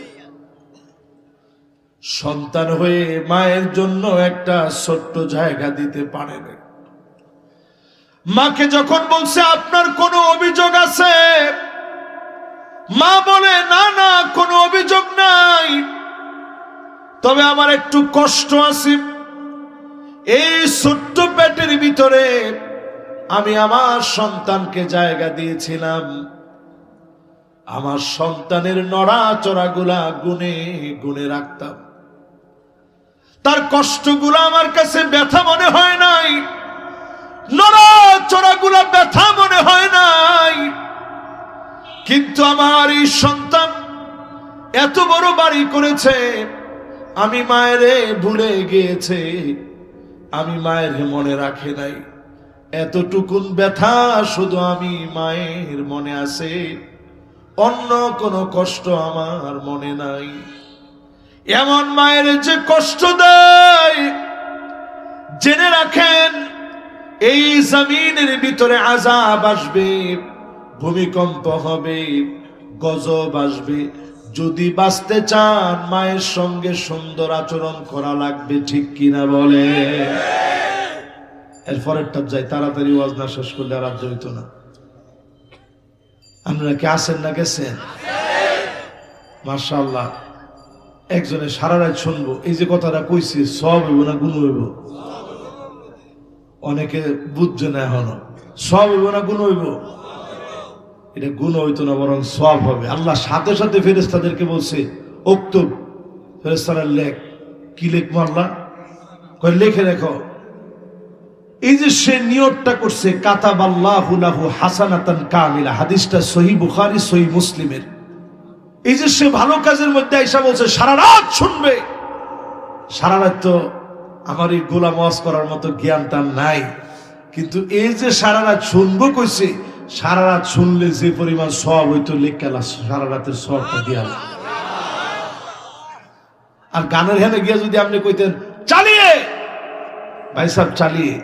S1: সন্তান হয়ে মায়ের জন্য একটা ছোট্ট জায়গা দিতে পারে না। মাকে যখন বলছে আপনার কোনো অভিযোগ আছে, মা বলে না না কোনো অভিযোগ নাই, তবে আমার একটু কষ্ট আছে। এই ছোট্ট পেটের ভিতরে আমি আমার সন্তানকে জায়গা দিয়েছিলাম, আমার সন্তানের নড়াচড়াগুলা গুনে গুনে রাখতাম, তার কষ্টগুলো আমার কাছে ব্যথা মনে হয় নাই, নড়াচড়াগুলা ব্যথা মনে হয় নাই। কিন্তু আমার এই সন্তান এত বড় বাড়ি করেছে, আমি মায়েরে ভুলে গিয়েছে, আমি মায়ের মনে রাখে নাই। এতটুকুন ব্যথা শুধু আমি মায়ের মনে আছে, অন্য কোনো কষ্ট আমার মনে নাই। এমন মায়ের যে কষ্ট দেয়, জেনে রাখেন এই জমিনের ভিতরে আযাব আসবে, ভূমিকম্প হবে, গজব আসবে। যদি বাঁচতে চান মায়ের সঙ্গে সুন্দর আচরণ করা লাগবে, ঠিক কিনা বলে? এরপরেরটা যাই, তাড়াতাড়ি ওয়াজ না শেষ করলে আর রাজ্য হইতো না। আপনারা কি আছেন না গেছেন? মাশাআল্লাহ। একজনে সারা রাত শুনবো, এই যে কথাটা কইছি সব হইব না গুণ হইব? অনেকে বুঝছে না এখনো, সব হইব না গুণ হইব? এটা গুণ হইতো না, বরং সব হবে। আল্লাহ সাথে সাথে ফেরেশতাদেরকে বলছে উক্তুব, ফেরেশতারা লেখ। কি লিখবো আল্লাহ? কয় লিখে রেখো। এই যে সে নিয়তটা করছে, কাতাবাল্লাহু লাহু হাসানাতান কামিলা, হাদিসটা সহিহ বুখারী সহিহ মুসলিমের। এই যে সে ভালো কাজের মধ্যে আইসা বলছে সারা রাত শুনবে, সারা রাত তো আমার এই গোলাম ওয়াজ করার মতো জ্ঞান তার নাই, কিন্তু এই যে সারা রাত শুনবো কইছে, সারা রাত শুনলে যে পরিমাণ সওয়াব হইতো লেখালা সারা রাতের সওয়াবটা দিয়া। আর গানের হেনে গিয়া যদি আপনি কইতেন চালিয়ে ভাই সাহেব চালিয়ে,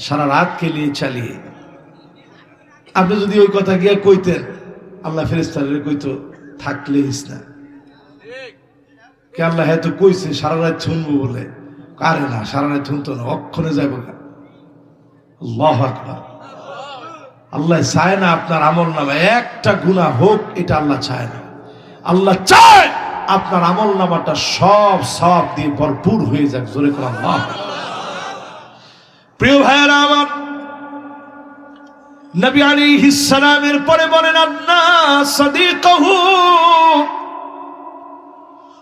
S1: সারা রাত খেলিয়ে চালিয়ে, আপনি যদি ওই কথা গিয়া কইতেন, আল্লাহ ফেরেশতারে কইতো থাকলে হিস না, কে আল্লাহ হয়তো কইছে সারা রাত শুনবো বলে, আরে না সারা রাত শুনতো না, অক্ষণে যাইব না। আল্লাহু আকবার। আল্লাহ চায় না আপনার আমল নামা একটা গুনাহ হোক, এটা আল্লাহ চায় না। আল্লাহ চায় আপনার আমল নামাটা সব সওয়াব দিয়ে ভরপুর হয়ে যাক। জোরে করে আল্লাহ। প্রিয় ভাইয়েরা আমার, নবী আলাইহিস সালামের পরে বলেন আন্না সাদিকাহু,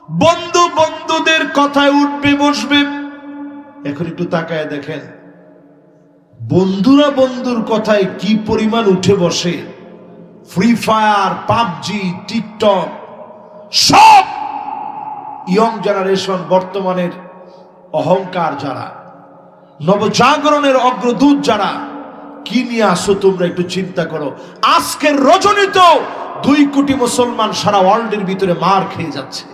S1: বন্ধু বন্ধুদের কথায় উঠবে বসবে। এখন একটু তাকায় দেখেন, বন্ধুরা বন্ধুর কথায় কি পরিমাণ উঠে বসে। ফ্রি ফায়ার, পাবজি, টিকটক, সব ইয়ং জেনারেশন, বর্তমানের অহংকার যারা, নবজাগরণের অগ্রদূত যারা, কি নিয়ে আসো তোমরা একটু চিন্তা করো। আজকের রজনীতেও 2 কোটি মুসলমান সারা ওয়ার্ল্ডের ভিতরে মার খেয়ে যাচ্ছে।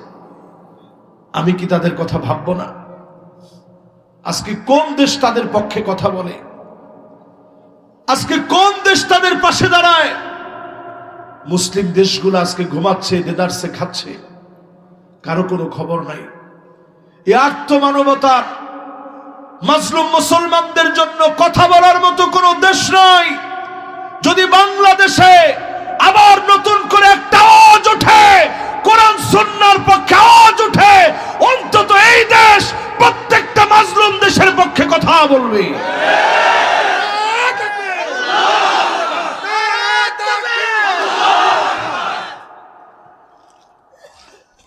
S1: আমি কি তাদের কথা ভাববো না? আজকে কোন দেশ তাদের পক্ষে কথা বলে? আজকে কোন দেশ তাদের পাশে দাঁড়ায়? মুসলিম দেশগুলো আজকে ঘুমাচ্ছে, দেদারসে খাচ্ছে, কারো কোনো খবর নাই। এই আত্মমানবতার মাজলুম মুসলমানদের জন্য কথা বলার মতো কোনো দেশ নয়। যদি বাংলাদেশে আবার নতুন করে একটা আওয়াজ ওঠে, কোরআন সুন্নাহর পক্ষে আওয়াজ ওঠে, অন্তত এই দেশ প্রত্যেকটা মাজলুম দেশের পক্ষে কথা বলবে।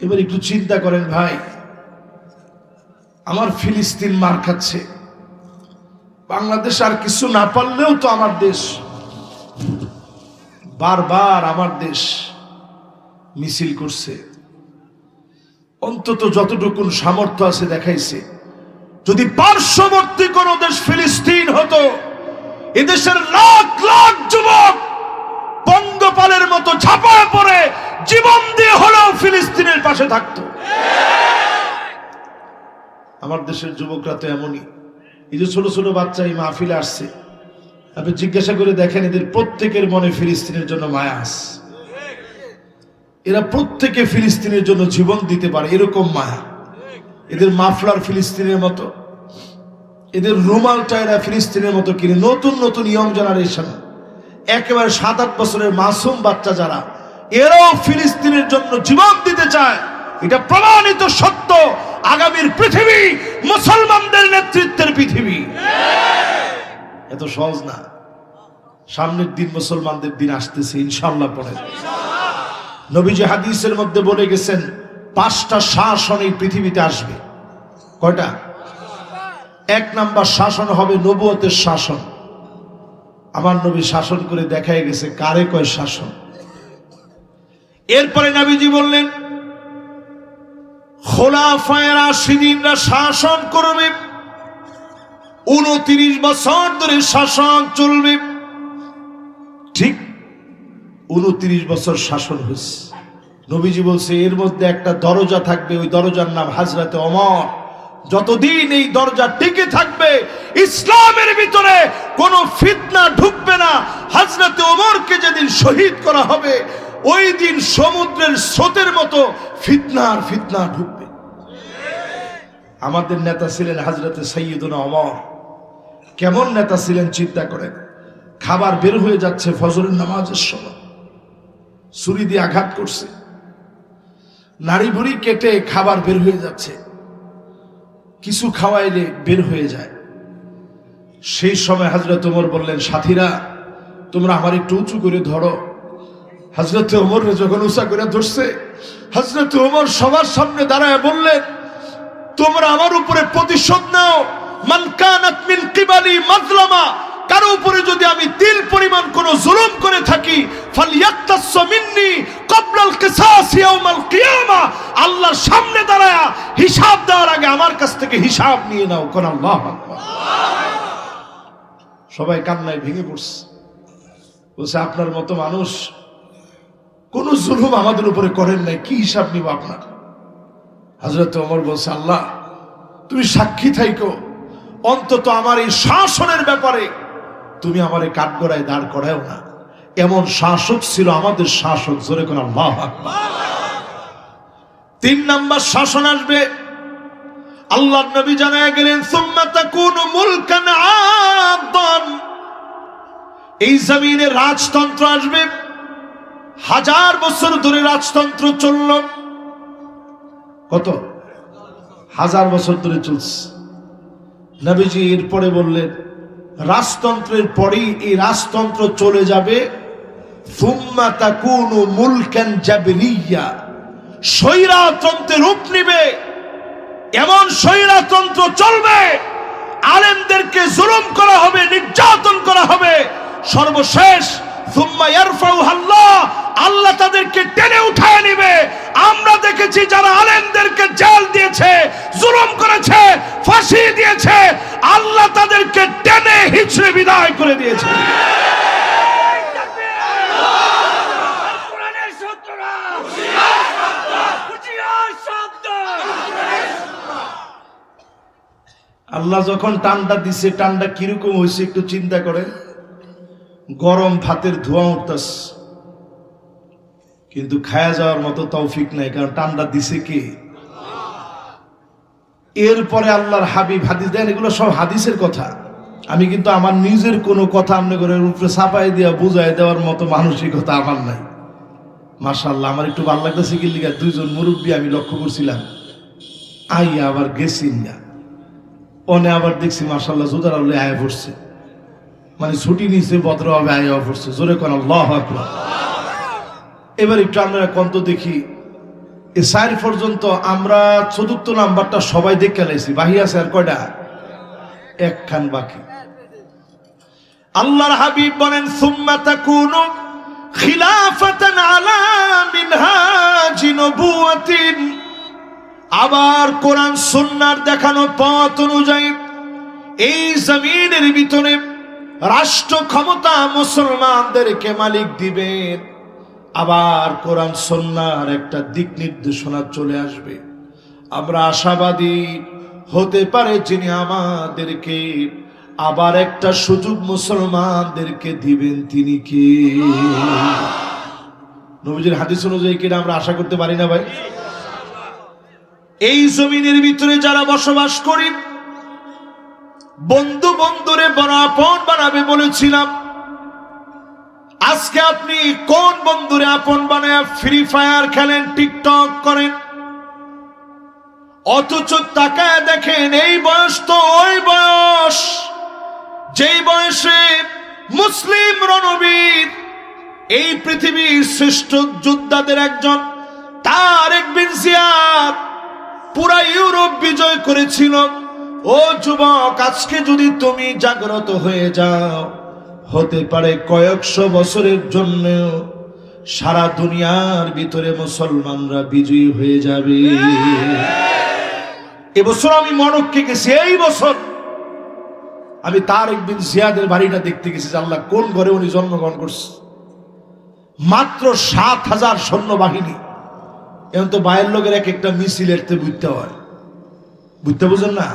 S1: এবার একটু চিন্তা করেন ভাই, আমার ফিলিস্তিন মার খাচ্ছে, বাংলাদেশ আর কিছু না পারলেও তো আমার দেশ, বারবার আমার দেশ মিছিল করছে, অন্তত যতটুকু সামর্থ্য আছে দেখাইছে। যদি পার্শ্ববর্তী কোন দেশ ফিলিস্তিন হতো, এদেশের লাখ লাখ যুবক পঙ্গপালের মতো ঝাঁপায় পড়ে জীবন দিয়ে হলেও ফিলিস্তিনের পাশে থাকতো। আমার দেশের যুবকরা তো এমনই। এই যে ছোট ছোট বাচ্চা এই মাহফিলে আসছে, আপনি জিজ্ঞাসা করে দেখেন, এদের প্রত্যেকের মনে ফিলিস্তিনের জন্য মায়া আছে। এরা প্রত্যেকে ফিলিস্তিনের জন্য জীবন দিতে পারে, এরকম মায়া। এদের মাফলার ফিলিস্তিনের মতো, এদের রুমালটা এরা ফিলিস্তিনের মতো কিনে। নতুন নতুন ইয়ং জেনারেশন, একেবারে 7-8 বছরের মাসুম বাচ্চা যারা, এরাও ফিলিস্তিনের জন্য জীবন দিতে চায়। এটা প্রমাণিত সত্য। আগামীর পৃথিবী মুসলমানদের নেতৃত্বের পৃথিবী। এত সহজ না। সামনের দিন মুসলমানদের দিন আসতেছে ইনশাআল্লাহ। পড়ে নবীজি হাদিসের মধ্যে বলে গেছেন, 5টা শাসন এই পৃথিবীতে আসবে। কয়টা? 1 নাম্বার শাসন হবে নবুয়তের শাসন। আমার নবী শাসন করে দেখায় গেছে কারে কয় শাসন। এরপরে নবীজি বললেন, খোলাফায়ে রাশিদিনরা শাসন করবে, 29 বছর ধরে শাসন চলবে। ঠিক 29 বছর শাসন হয়েছে। নবীজি বলছে এর মধ্যে একটা দরজা থাকবে, ওই দরজার নাম হযরতে ওমর। যতদিন এই দরজা টিকে থাকবে, ইসলামের ভিতরে কোনো ফিতনা ঢুকবে না। হযরতে ওমরকে যেদিন শহীদ করা হবে, ওই দিন সমুদ্রের স্রোতের মতো ফিতনার ফিতনা ঢুকবে। আমাদের নেতা ছিলেন হযরতে সাইয়্যিদুনা ওমর। কেমন নেতা ছিলেন চিন্তা করেন। খাবার বের হয়ে যাচ্ছে ফজরের নামাজের সময়, ছুরি দিয়ে আঘাত করছে, নাড়ি ভুড়ি কেটে খাবার বের হয়ে যাচ্ছে, কিছু খাওয়াইলে বের হয়ে যায়। সেই সময় হযরত ওমর বললেন, সাথীরা তোমরা আমার একটু উঁচু করে ধরো। হযরত ওমর যখন উঁচা করে ধরছে, হযরত ওমর সবার সামনে দাঁড়ায় বললেন, তোমরা আমার উপরে প্রতিশোধ নাও। মান কানাত মিন কিবালি মাজলামা, কারো উপরে যদি আমি তিল পরিমাণ কোন জুলুম করে থাকি, ফালইয়াক্তাস মিন্নি ক্বাবলাল কিসাস ইয়াউমাল কিয়ামা, আল্লাহর সামনে দাঁড়ায়া হিসাব দেওয়ার আগে আমার কাছ থেকে হিসাব নিয়ে নাও। কোন আল্লাহু আকবার। সবাই কান্নায় ভেঙে পড়ছে। বলছে আপনার মতো মানুষ কোন জুলুম আমাদের উপরে করেন নাই, কি হিসাব নিব আপনার? হযরত ওমর বলছে, আল্লাহ তুমি সাক্ষী থাইকো, অন্তত আমার এই শাসনের ব্যাপারে তুমি আমার এই কাঠগড়ায় দাঁড় করাও না। এমন শাসক ছিল আমাদের শাসক। জোরে কোন আল্লাহু আকবার। 3 নাম্বার শাসন আসবে। আল্লাহর নবী জানায় গেলেন, সুম্মা তাকুনু মুলকান আদান, এই জমিনে রাজতন্ত্র আসবে। 1000 বছর ধরে রাজতন্ত্র চলল। কত? 1000 বছর ধরে চলছে। নবীজি এরপরে বললেন, রাজতন্ত্রের পরেই এই রাজতন্ত্র চলে যাবে সুম্মা তাকুনু মুলকান জাবরিয়া, স্বৈরতন্ত্রের রূপ নিবে। এমন স্বৈরতন্ত্র চলবে, আলেমদেরকে জুলুম করা হবে, নির্যাতন করা হবে। সর্বশেষ সুম্মা ইয়ারফাউহা আল্লাহ, আল্লাহ তাদেরকে টেনে উঠায় নিবে। আমরা দেখেছি যারা আলেমদেরকে জেল দিয়েছে, জুলুম করেছে, ফাঁসি দিয়েছে, আল্লাহ তাদেরকে টেনে হিচড়ে বিদায় করে দিয়েছে। আল্লাহ যখন টান্ডা দিছে, টান্ডা কিরকম হয়েছে একটু চিন্তা করেন। গরম ভাতের ধোঁয়া উঠতেছে, কিন্তু খায়া যাওয়ার মতো তৌফিক নাই, কারণ টান্ডা দিছে কে? এরপরে আল্লাহর হাবিব হাদিস দেন, এগুলো সব হাদিসের কথা। আমি কিন্তু আমার নিজের কোনো কথা আপনাদের উপরে চাপাই দিয়া বুঝাই দেওয়ার মতো মানসিকতা আমার নাই। মাশাআল্লাহ, আমার একটু ভালো লাগতেছে কি লিগা, দুইজন মুরব্বী আমি লক্ষ্য করছিলাম, আইয়া আবার গেছি না, অনে আবার দেখছি মাশাআল্লাহ জোদার আল্লাহ আয়া পড়ছে, মানে ছুটি নিছে ভদ্রভাবে আয়া পড়ছে। জোরে কোন আল্লাহু আকবার। এবার একটু আমরা কন্ত দেখি, এ 4 পর্যন্ত আমরা চতুর্থ নাম্বারটা সবাই দেখে লাইছি, বাহি আছে আর কয়টা? একখান বাকি। আল্লাহর হাবিব বলেন সুম্মা তাকুনু খিলাফাতান আলা মিনহাজি নবুওয়াতিন, আবার কোরআন সুন্নাহর দেখানো পথ অনুযায়ী এই জমিনের ভিতরে রাষ্ট্র ক্ষমতা মুসলমানদেরকে মালিক দিবেন। আবার কোরআন সুন্নাহর একটা দিক নির্দেশনা চলে আসবে। আমরা আশাবাদী হতে পারে যিনি আমাদেরকে আবার একটা সুযোগ মুসলমানদেরকে দিবেন, তিনি কি? নবীজির হাদিস অনুযায়ী কিনা আমরা আশা করতে পারি না ভাই? এই জমিনের ভিতরে যারা বসবাস করি, বন্ধু বন্ধুরে বড় আপন বানাবে বলেছিলাম। আজকে আপনি কোন বন্ধুরে আপন বানায় ফ্রি ফায়ার খেলেন, টিকটক করেন, অথচ তাকায় দেখেন এই বয়স তো ওই বয়স যেই বয়সে মুসলিম রণবীর, এই পৃথিবীর শ্রেষ্ঠ যোদ্ধাদের একজন তারেক বিন জিয়াদ পুরা ইউরোপ বিজয় করেছিল। ও যুবক, আজকে যদি তুমি জাগ্রত হয়ে যাও, হতে পারে কয়েকশো বছরের জন্য সারা দুনিয়ার ভিতরে মুসলমানরা বিজয়ী হয়ে যাবে। এবছর আমি মরক্কো গেছি, এই বছর আমি তারেক বিন জিয়াদের বাড়িটা দেখতে গেছি, আল্লাহ কোন ঘরে উনি জন্মগ্রহণ করছে। মাত্র 7,000 সৈন্যবাহিনী। এখন তো বাইরের লোকের এক একটা মিছিল এরতে বুঝতে হয়, বুঝতে বুঝেন না,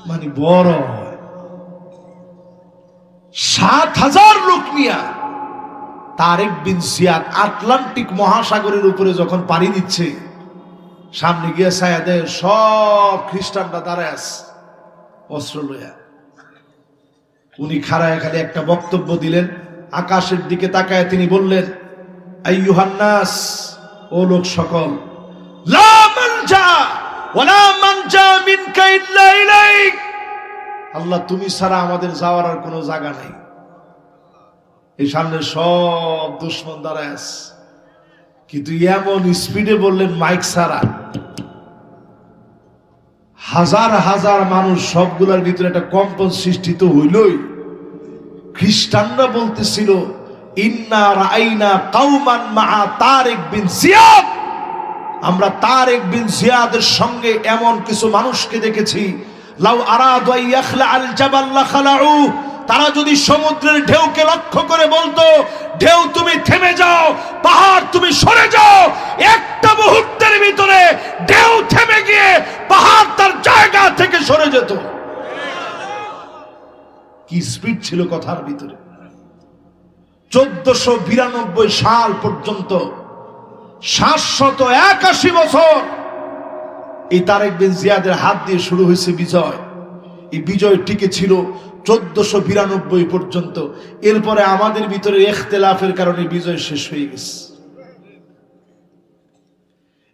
S1: মানে বড় হয়। 7,000 লোক নিয়ে তারেক বিন জিয়াদ আটলান্টিক মহাসাগরের উপরে যখন পাড়ি দিচ্ছে, সামনে গিয়ে ছায়া দেয় সব খ্রিস্টানরা দাঁড়ায় আছে অস্ত্র লইয়া। উনি খাড়ায় খালি একটা বক্তব্য দিলেন, আকাশের দিকে তাকায় তিনি বললেন, আইয়ুহান নাস, ও লোক সকল, লা মানজা ওয়ালা মানজা মিনকা ইল্লা ইলাইক, আল্লাহ তুমি ছাড়া আমাদের যাওয়ার আর কোনো জায়গা নাই। এই সামনে সব দুশমন দাঁড়ায় আছে, কিন্তু এমন স্পিডে বললেন মাইক ছাড়া, হাজার হাজার মানুষ, সবগুলোর ভিতরে একটা কম্পন সৃষ্টি তো হইলই। খ্রিস্টানরা বলতেছিল, ইন্না রাআইনা কাওমান মা তারেক বিন জিয়াদ, আমরা তারেক বিন জিয়াদের সঙ্গে এমন কিছু মানুষকে দেখেছি, লাউ আরাদু আন ইয়াখলা আল জাবাল লাখালাউ, তারা যদি সমুদ্রের ঢেউকে লক্ষ্য করে বলতো, ঢেউ তুমি থেমে যাও, পাহাড় তুমি সরে যাও, একটা মুহূর্তের ভিতরে ঢেউ থেমে গিয়ে পাহাড় তার জায়গা থেকে সরে যেত। কি স্পিড ছিল কথার ভিতরে। 1492 সাল পর্যন্ত 781 বছর এই তারেক বিন জিয়াদের হাত দিয়ে শুরু হয়েছে বিজয়। এই বিজয় টিকে ছিল 1492 পর্যন্ত। এরপরে আমাদের ভিতরে ইখতিলাফের কারণে বিজয় শেষ হয়ে গেছে।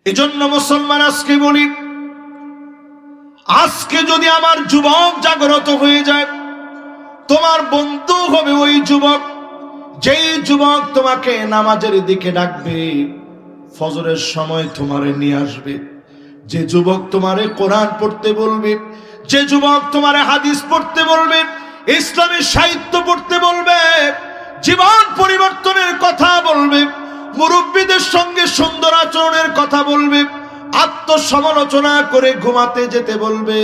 S1: এজন্য মুসলমান আজকে বলি, আজকে যদি আমার যুবক জাগ্রত হয়ে যায়, তোমার বন্ধু হবে ওই যুবক, যেই যুবক তোমাকে নামাজের দিকে ডাকবে, ফজরের সময় তোমারে নিয়ে আসবে, যে যুবক তোমারে কোরআন পড়তে বলবে, যে যুবক তোমারে হাদিস পড়তে বলবে, ইসলামের সাহিত্য পড়তে বলবে, জীবন পরিবর্তনের কথা বলবে, মুরব্বীদের সঙ্গে সুন্দর আচরণের কথা বলবে, আত্মসমালোচনা করে ঘুমাতে যেতে বলবে,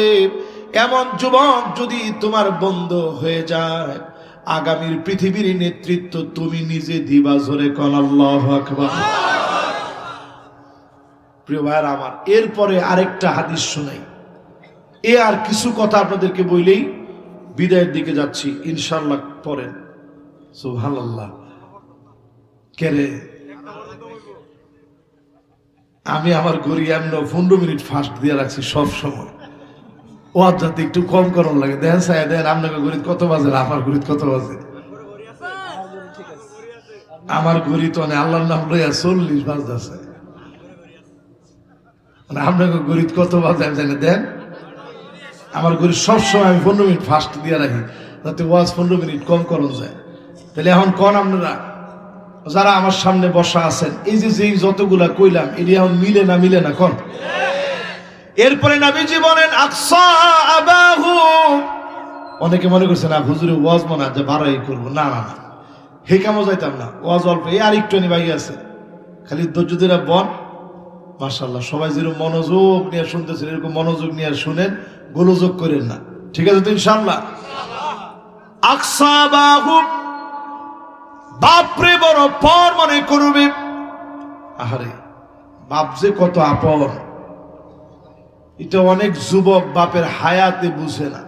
S1: এমন যুবক যদি তোমার বন্ধু হয়ে যায়, আগামীর পৃথিবীর নেতৃত্ব তুমি নিজে দিবা। জোরে কোন আল্লাহু আকবার। প্রিয় ভাইরা আমার, এরপরে আরেকটা হাদিস শুনাই। আর কিছু কথা আপনাদেরকে বইলেই বিদায়ের দিকে যাচ্ছি ইনশাআল্লাহ। পড়েন সুবহানাল্লাহ। কেরে আমি আমার ঘড়ি এমন 15 মিনিট ফাস্ট দিয়ে রাখছি সব সময়। ওয়াজ যাতে একটু কম করন লাগে। দেন সাহেব দেন আপনাকে ঘড়ি কত বাজে, আমার ঘড়ি কত বাজে? আমার ঘড়ি তো আল্লাহর নাম লইয়া 40 বাজতেছে। আপনাকে ঘড়ি কত বাজে আমি জানি। দেন আমার ঘড়ি সবসময় আমি 15 মিনিট ফাস্ট দিয়ে রাখি যাতে ওয়াজ 15 মিনিট কম করন যায়। তাহলে এখন কোন আপনারা যারা আমার সামনে বসা আছেন, এই যে যতগুলা কইলাম এটি এখন মিলে না মিলে না কোন? এরপরে নবীজি বলেন আকসা আবাহু। অনেকে মনে করছে না হুজুরে ওয়াজ মনে হয় যে বাড়াই করবো। না না না, হে কামও যাইতাম না। ওয়াজ অল্প, এই আর একটু বাকি আছে, খালি ধৈর্য ধরে বন। মাশাআল্লাহ, সবাই যেরকম মনোযোগ নিয়ে শুনতেছেন এরকম মনোযোগ নিয়ে শুনেন, গোলযোগ করেন না। ঠিক আছে তো ইনশাআল্লাহ? আকসা আবাহু, বাপরে বড় পর মনে করবে। আহারে বাপ যে কত আপন, এটা অনেক যুবক বাপের হায়াতে বুঝে না।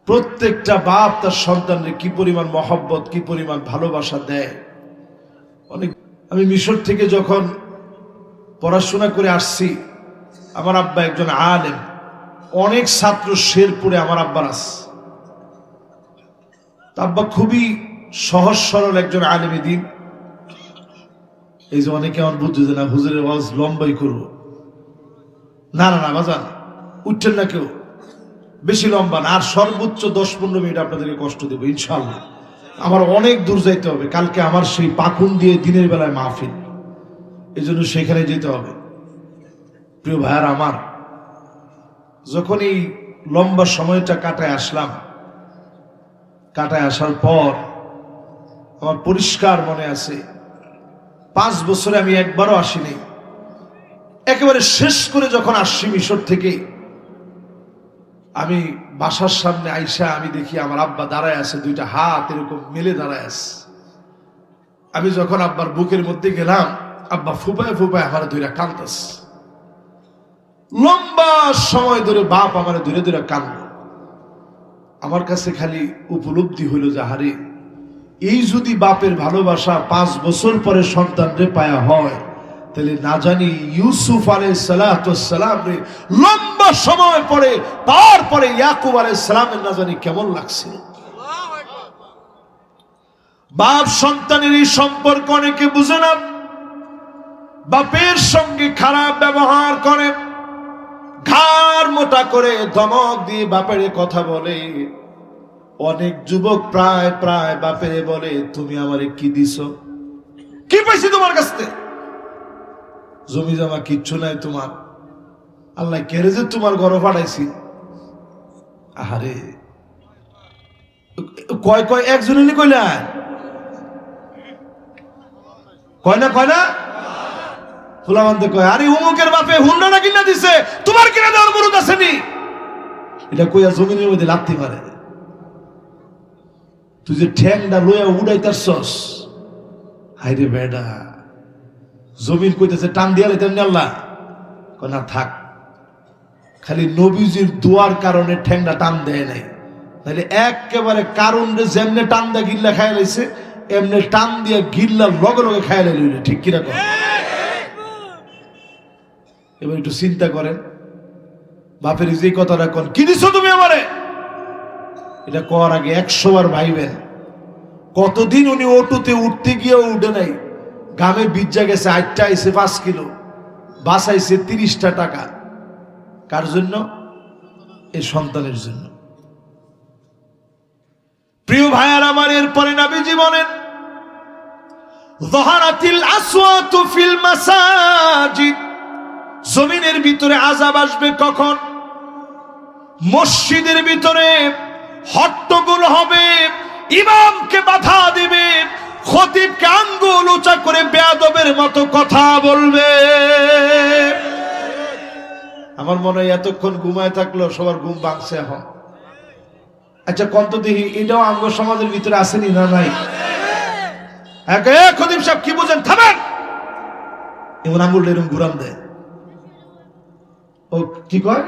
S1: প্রত্যেকটা বাপ তার সন্তানকে কি পরিমাণ মহব্বত, কি পরিমাণ ভালোবাসা দেয়। অনেক আমি মিশর থেকে যখন পড়াশোনা করে আসছি, আমার আব্বা একজন আলেম, অনেক ছাত্র শেরপুরে আমার আব্বার আছে। আব্বা খুবই সহজ সরল একজন আলেমী দিন। এই যে অনেকে আমার বুঝছে যে না হুজুরের ওয়াজ লম্বাই করবো। না না না বাজান, উঠছেন না কেউ, বেশি লম্বা না। আর সর্বোচ্চ 10-15 মিনিট আপনাদেরকে কষ্ট দেবো ইনশাআল্লাহ। আমার অনেক দূর যাইতে হবে, কালকে আমার সেই পাকুন দিয়ে দিনের বেলায় মাহফিল, এই জন্য সেখানে যেতে হবে। প্রিয় ভাইয়ার আমার, যখন এই লম্বা সময়টা কাটায় আসলাম, কাটায় আসার পর আমার পরিষ্কার মনে আছে 5 বছরে আমি একবারও আসিনি। একেবারে শেষ করে যখন আসছি মিশর থেকে, আমি বাসার সামনে আইসা আমি দেখি আমার আব্বা দাঁড়ায় আছে, দুইটা হাত এরকম মেলে দাঁড়ায় আছে। আমি যখন আব্বার বুকের মধ্যে গেলাম, আব্বা ফুপায় ফুপায় আমার ধরে কান্দাস। লম্বা সময় ধরে বাপ আমার ধরে ধরে কান্দ। আমার কাছে খালি উপলব্ধি হইল যে হারে, এই যদি বাপের ভালোবাসা 5 বছর পরে সন্তানরে পায়া হয়, তাহলে না জানি ইউসুফ আলাইহিস সালাম রে লম্বা সময় পরে তারপরে ইয়াকুব আলাইহিস সালামের না জানি কেমন লাগছিল। বাপ সন্তানের এই সম্পর্ক অনেকে বুঝে না। বাপের সঙ্গে খারাপ ব্যবহার করে, ঘাড় মোটা করে ধমক দিয়ে বাপের কথা বলে। অনেক যুবক প্রায় প্রায় বাপেরে বলে তুমি আমারে কি দিছো, কি পাইছি তোমার কাছ থেকে? জমি জমা কিচ্ছু নাই তোমার, আল্লাহ কেড়ে যে তোমার ঘরে পাঠাইছি। আহারে কয় কয় একজনে কইলা কয় না কয় না ফুলামানতে কয় আরে উমুকের বাপে হুন্ডা না কিনা দিছে, তোমার কিনা দেওয়ার মরুদ আসেনি। এটা কইয়া জমিনের মধ্যে লাথি মারে। তুই যে ঠ্যাংটা লইয়া উড়াইতারছস, হাইরে বেডা, জমিন কইতেছে টান দিয়া লাইতেন আল্লাহ কয় না থাক, খালি নবীজির দোয়ার কারণে ঠ্যাংটা টান দেয় নাই, তাহলে একেবারে কারণ যেমনে টান দিয়া গিল্লা খাই লাইছে এমনি টান দিয়া গিল্লা লগে লগে খাই লাইল। ঠিক কিনা কর? এবার একটু চিন্তা করেন, বাপের যে কথাটা কন কি দিছো তুমি আমারে, এটা কর আগে 100 বার ভাইবেন। কতদিন উনি অটোতে উঠতে গিয়েও উঠে নাই, গামে বিজ্জা গেছে, 8টা আইছে 5 কিলো, বাঁচাইছে 30টা টাকা। কার জন্য? এই সন্তানের জন্য। প্রিয় ভাইয়ার আমার, এরপরে নবীজি বলেন যাহারাতিল আসওয়াতু ফিল মাসাজিদ, জমিনের ভিতরে আযাব আসবে কখন? মসজিদের ভিতরে হট্টগোল হবে, ইমামকে বাধা দিবে, খতিবকে আঙ্গুল উঁচা করে বেয়াদবের মতো কথা বলবে। আমার মনে হয় এতক্ষণ ঘুমায় থাকলো সবার ঘুম ভাঙছে এখন। আচ্ছা কন্ত দেখি, এটাও আঙ্গ সমাজের ভিতরে আসেনি না নাই? খতিব সাহেব কি বুঝেন, থামেন। এমন আঙ্গুলটা এরকম ঘুরাম দেয়। ও কি কয়,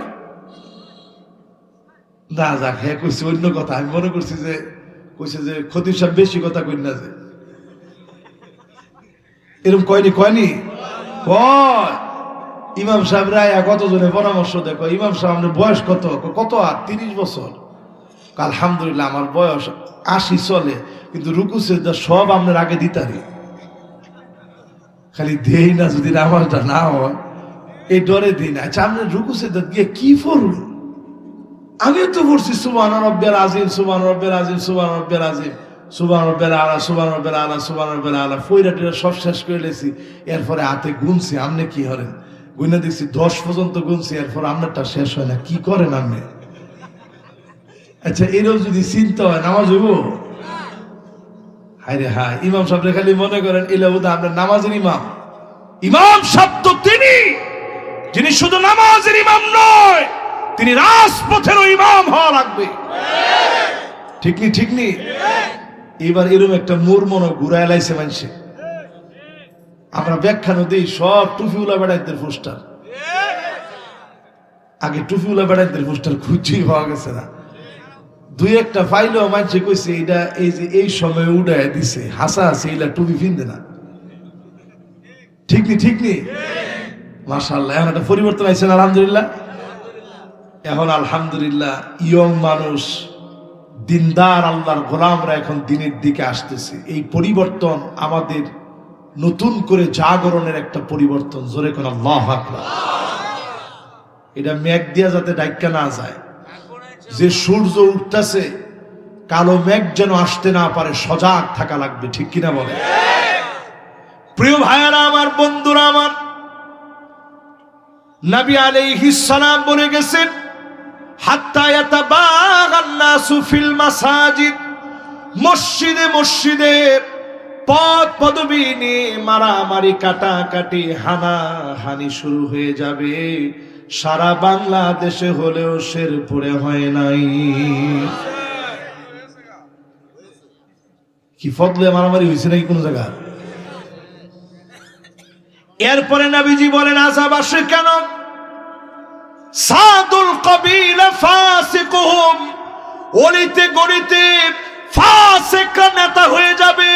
S1: না যাক, হ্যাঁ কইছে অন্য কথা। আমি মনে করছি যে কইছে যে খতিব সাহেব বেশি কথা কই না, যে এরকম কয়নি কয়নি কয়। ইমাম সাহেবরা কতজনের পরামর্শ দেখো, ইমাম সাহেব আপনার বয়স কত? কত? আর 30 বছর। আলহামদুলিল্লাহ আমার বয়স 80 চলে, কিন্তু রুকু সিজদা সব আপনার আগে দিতারি, খালি দেই না যদি নামাজটা না হয় এই ডরে দিই না। আচ্ছা আপনার রুকু সিজদা গিয়ে কি পড়ুন? আমিও তো পড়ছি সুবহান রাব্বিয়াল আযীম, সুবহান রাব্বিয়াল আযীম, সুবহান রাব্বিয়াল আযীম, সুবহান রাব্বিয়াল আলা, সুবহান রাব্বিয়াল আলা, সুবহান রাব্বিয়াল আলা, ফয়রাটিরা সব শেষ করে লেছি। এরপরে হাতে গুনছি। আপনি কি করেন? গুনে দেখছি 10 পর্যন্ত গুনছি, এরপর আপনারটা শেষ হয় না। কি করেন আপনি? আচ্ছা এরও যদি চিন্তা হয় নামাজ হইব? হায় রে হায়, ইমাম সাহেব খালি মনে করেন এলা বোধ আপনার নামাজের ইমাম। ইমাম সাহেব তো তিনি, যিনি শুধু নামাজের ইমাম নয়, তিনি রাজপথেরও ইমাম হওয়া লাগবে। ঠিক নি? ঠিক নি? এবার এরকম একটা মোর মনে ঘুরায় লাইছে মানুষে। আমরা ব্যাখ্যা নদী সব টুফিউলা বেড়াইদের পোস্টার, আগে টুফিউলা বেড়াইদের পোস্টার খুঁজেই পাওয়া গেছে না। দুই একটা ফাইলেও মানুষে কইছে এটা এই যে এই সময় উড়ায় দিছে, হাসা আছে এগুলা টুপি ফিনতে না। ঠিক নি? ঠিক নি? মাশাআল্লাহ, এখন একটা পরিবর্তন আইছে আলহামদুলিল্লাহ। এখন আলহামদুলিল্লাহ ইয়ং মানুষ, দিনদার আল্লাহর গোলামরা এখন দিনের দিকে আসতেছে। এই পরিবর্তন আমাদের নতুন করে জাগরণের একটা পরিবর্তন। জোরে কোন আল্লাহু আকবার। এটা মেঘ দিয়া যাতে ডাইকা না যায়, যে সূর্য উঠতেছে কালো মেঘ যেন আসতে না পারে, সজাগ থাকা লাগবে। ঠিক কিনা বলে? প্রিয় ভাইয়ারা আমার, বন্ধুরা আমার, নবী আলাইহিস সালাম বলে গেছেন হাত্তা ইয়াতাবাগান নাসু ফিল মাসাজিদ, মসজিদে মসজিদে পথ পদবী নিয়ে মারামারি কাটাকাটি হানাহানি শুরু হয়ে যাবে। সারা বাংলাদেশে হলেও শেরপুরে হয় নাই। কি ফদলে মারামারি হয়েছে নাকি কোন জায়গা? এরপরে নবীজি বলেন আযাব আসে কেন? সাদুল কবিলা ফাসিকুহুম, অলিতে গলিতে ফাসিকরা নেতা হয়ে যাবে,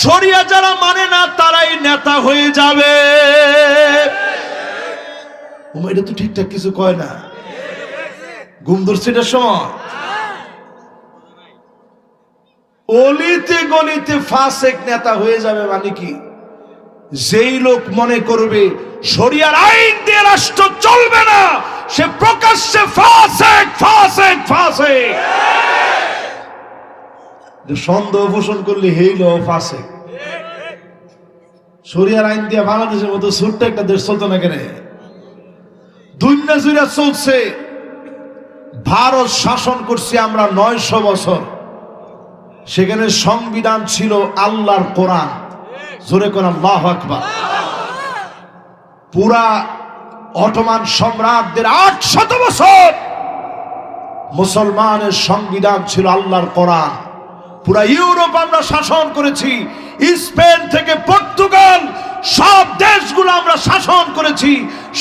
S1: শরিয়া যারা মানে না তারাই নেতা হয়ে যাবে। এটা তো ঠিকঠাক কিছু কয় না, ঘুম ধরছে এটার সময়। অলিতে গলিতে ফাসিক নেতা হয়ে যাবে মানে কি? যেই লোক মনে করবে শরিয়ার আইন দিয়ে রাষ্ট্র চলবে না, সে প্রকাশ্যে ফাসিক ফাসিক ফাসিক। সন্দেহ পোষণ করলে হইল ফাসিক। শরিয়ার আইন দিয়ে বাংলাদেশের মতো ছোট্ট একটা দেশ চলতো না কেন? দুনিয়া জুড়ে চলছে। ভারত শাসন করছি আমরা 900 বছর, সেখানে সংবিধান ছিল আল্লাহর কোরআন। জোরে কোন আল্লাহু আকবার। পুরা অটোমান সম্রাটদের 800 বছর মুসলমানের সংবিধান ছিল আল্লাহর কোরআন। পুরা ইউরোপ আমরা শাসন করেছি, স্পেন থেকে পর্তুগাল সব দেশগুলো আমরা শাসন করেছি।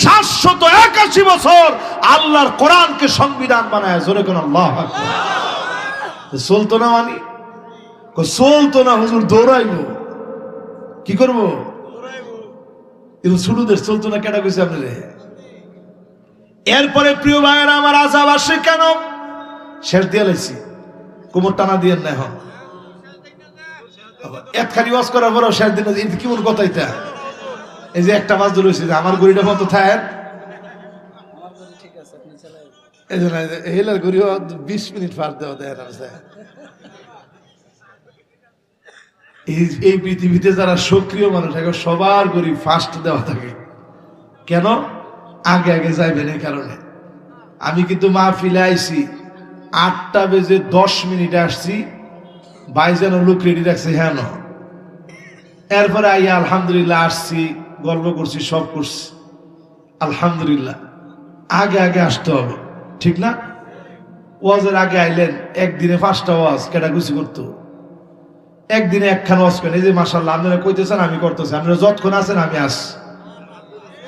S1: 781 বছর আল্লাহর কোরআনকে সংবিধান বানায়। জোরে কোন আল্লাহু আকবার। চলতো না মানে? চলতো না হুজুর, দৌড়াইবো। কি করবো? ছোটদের চলতো না, কেটা কইছে আপনারে? এরপরে প্রিয় ভাইয়েরা আমার, আযাব আসে কেন? শেষ দিয়ে লাইছি, কোমর টানা দিয়ে না। এখন একখানি ওয়াজ করার পরেও শেষ দিন কেমন কথা এটা? এই যে একটা বাজ ধরেছে, আমার গড়িটা মতো থাক, এই জন্য হেলার গড়ি 20 মিনিট পার দেওয়া দেয় না। এই পৃথিবীতে যারা সক্রিয় মানুষ সবার গড়ি ফাস্ট দেওয়া থাকে। কেন? আগে আগে যাইবেন এই কারণে। আমি কিন্তু মাহফিলে আইছি 8টা বেজে 10 মিনিটে আসছি, ভাইজান লোক রেডি রাখছে। হ্যাঁ না, এরপরে আইয়া আলহামদুলিল্লাহ আসছি, গল্প করছি, সব করছি আলহামদুলিল্লাহ। আগে আগে আসতে হবে, ঠিক না? ওয়াজের আগে আইলেন, একদিনে 5টা ওয়াজ কেটা গুছি করতো, একদিনে একখান ওয়াজ করেন। এই যে মাশাআল্লাহ আপনারা কইতেছেন, আমি করতেছি। আপনারা যতক্ষণ আছেন আমি আস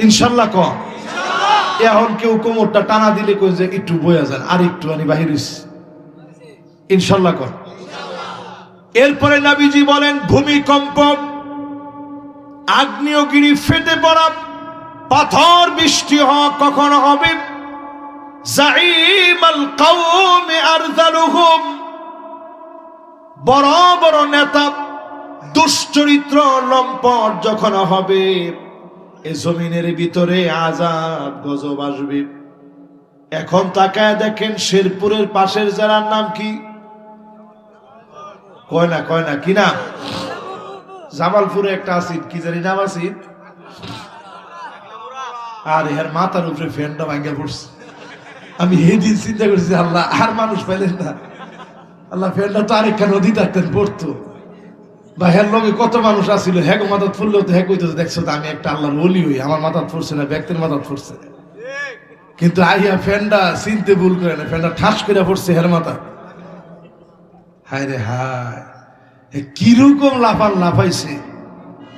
S1: ইনশাল্লাহ। কম এখন কেউ কোমরটা টানা দিলে কই যে একটু বইয়া যান, আর একটু আনি বাহির হইছে, ইনশাল্লাহ কর। এরপরে নবীজি বলেন ভূমিকম্প, আগ্নেয়গিরি ফেটে পড়া, পাথর বৃষ্টি হওয়া কখন হবে? জাইমাল কওমি আরযালুহুম, বড় বড় নেতা দুশ্চরিত্র লম্পট যখন হবে, এই জমিনের ভিতরে আযাব গজব আসবে। এখন তাকায় দেখেন শেরপুরের পাশের জেলার নাম কি? কয় না কি না? জামালপুরে একটা আসিদ, কি জানি নাম আসিদ, আর এর মাথার উপরে ফ্যানটা ভাঙ্গা পড়ছে। আমি সেদিন চিন্তা করছি, আল্লাহ আর মানুষ পাইলেন না, আল্লাহ ফ্যানটা তো আরেকটা নদী থাকতেন পড়তো, বা হের লগে কত মানুষ আসছিল, হ্যাঁ মাথাত ফুললেও তো হ্যাঁ কইতো দেখছো তো আমি একটা আল্লাহর ওলি হই, আমার মাথাত পড়ছে না, ব্যক্তির মাথাত পড়ছে। কিন্তু আইয়া ফ্যানটা চিনতে ভুল করে না, ফ্যানটা ঠাস করে পড়ছে হের মাথা। হায় রে হায়, কিরকম লাফাইছে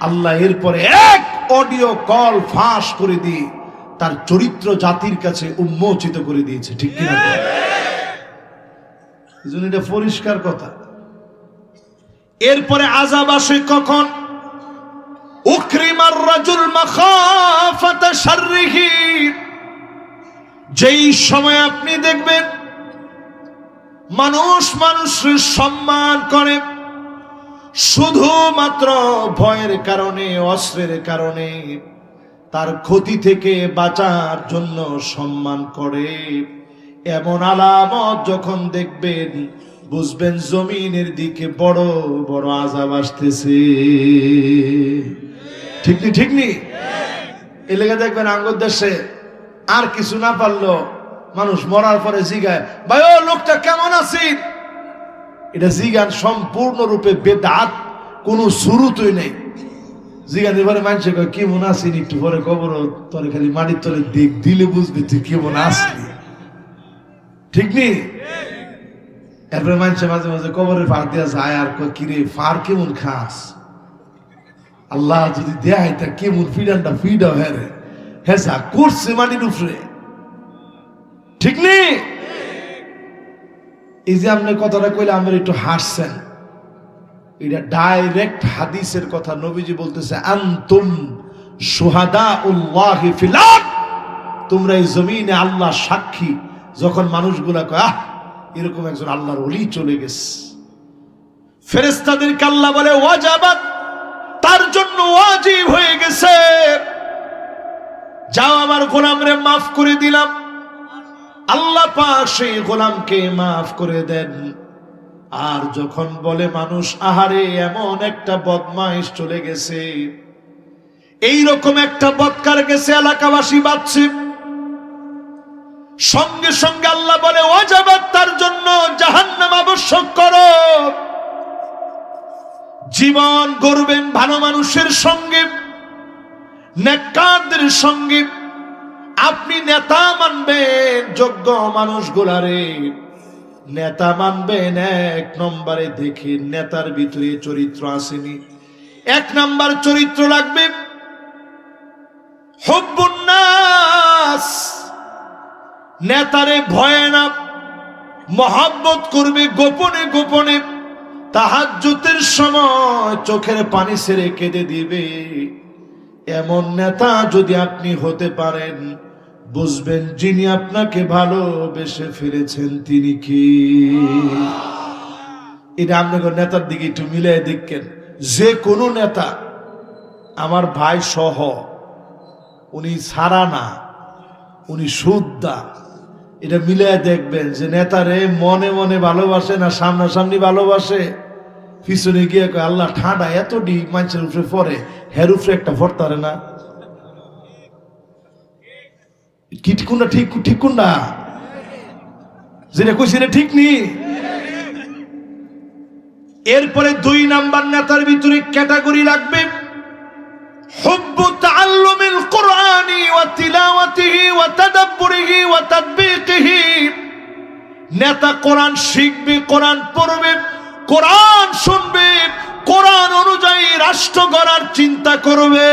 S1: আল্লাহ। এরপরে এক অডিও কল ফাঁস করে দিয়ে তার চরিত্র জাতির কাছে উন্মোচিত করে দিয়েছে, ঠিক কিনা? এজন্য এটা পরিষ্কার কথা। এরপরে আযাব আসে কখন? উকরিমার রাজুল মাখাফাতা শাররিহি, যেই সময় আপনি দেখবেন মানুষ মানুষের সম্মান করে শুধুমাত্র ভয়ের কারণে, অস্ত্রের কারণে, তার ক্ষতি থেকে বাঁচার জন্য সম্মান করে, এমন আলামত যখন দেখবেন বুঝবেন জমিনের দিকে বড় বড় আযাব আসতেছে। ঠিক নি? এই লেগে দেখবেন আঙ্গুর দেশে আর কিছু না পারলো মানুষ মরার পরে জিগায়, ভাই ও লোকটা কেমন আছিস? এটা জিগান সম্পূর্ণরূপে বেদাত, কোনো শুরুতই নেই। জিগানের পরে মানুষ কয় কেমন আছিস, একটু পরে কবর তোরে খালি মাটির তলে দিলে বুঝবি তুই কেমন আসলি, ঠিক নি? এরপরে মানুষের মাঝে মাঝে কবরের ফার দিয়া যায় আর কয় কিরে ফার কেমন খাস, আল্লাহ যদি দেয় তা কেমন ফিডানটা ফিডাও, হ্যাঁ রে হ্যাঁ যা করছে মাটির উপরে, ঠিক নেই? এই যে আপনি কথাটা কইলে আমরা একটু হাসছেন, এটা ডাইরেক্ট হাদিসের কথা। নবীজি বলতেছে আনতুম শুহাদাউল্লাহি ফিল আরদ, তোমরা এই জমিনে আল্লাহ সাক্ষী। যখন মানুষগুলা কয় আহ এরকম একজন আল্লাহর ওলি চলে গেছে, ফেরেশতাদেরকে আল্লাহ বলে ওয়াজাবাত, তার জন্য ওয়াজিব হয়ে গেছে, যাও আমার গোলামরে মাফ করে দিলাম। আল্লাহ পাক সেই গোলামকে মাফ করে দেন। আর যখন বলে মানুষ আহারে এমন একটা বদমাইশ চলে গেছে, এইরকম একটা বদকার গেছে, এলাকাবাসী বাঁচছে, সঙ্গে সঙ্গে আল্লাহ বলে ওয়াজাবাত, তার জন্য জাহান্নাম আবশ্যক করো। জীবন গড়বেন ভালো মানুষের সঙ্গে, নেককারদের সঙ্গে। আপনি নেতা মানবেন যোগ্য মানুষগুলারে, নেতা মানবেন এক নম্বরে দেখে নেতার ভিতরে চরিত্র আসেনি। এক নম্বর চরিত্র লাগবে হুব্বুন নাস, নেতারে ভয় না, মহব্বত করবে গোপনে গোপনে, তাহাজ্জুদের সময় চোখের পানি ছেড়ে কেঁদে দিবে। এমন নেতা যদি আপনি হতে পারেন, বুঝবেন যিনি আপনাকে ভালোবেসে ফেলেছেন তিনি কি। এটা আপনাকে নেতার দিকে একটু মিলাই দেখেন, যে কোনো নেতা, আমার ভাই সহ, উনি ছাড়া না, উনি শুদ্ধা, এটা মিলাই দেখবেন যে নেতারে মনে মনে ভালোবাসে না সামনাসামনি ভালোবাসে। পিছনে গিয়ে কয় আল্লাহ ঠান্ডা এত ডিপ মানুষের উপরে পরে, হের উপরে একটা ভরতারে না, কি কোনটা ঠিক, ঠিক কোনটা যেটা কইছি ঠিক নি। এরপরে 2 নাম্বার নেতার ভিতরে ক্যাটাগরি লাগবে হুব্বু তাআল্লুমিল কুরআনি ওয়া তিলাওয়াতিহি ওয়া তাদাব্বুরিহি ওয়া তাতবিকিহি। নেতা কোরআন শিখবে, কোরআন পড়বে, কোরআন শুনবে, কোরআন অনুযায়ী রাষ্ট্র গড়ার চিন্তা করবে।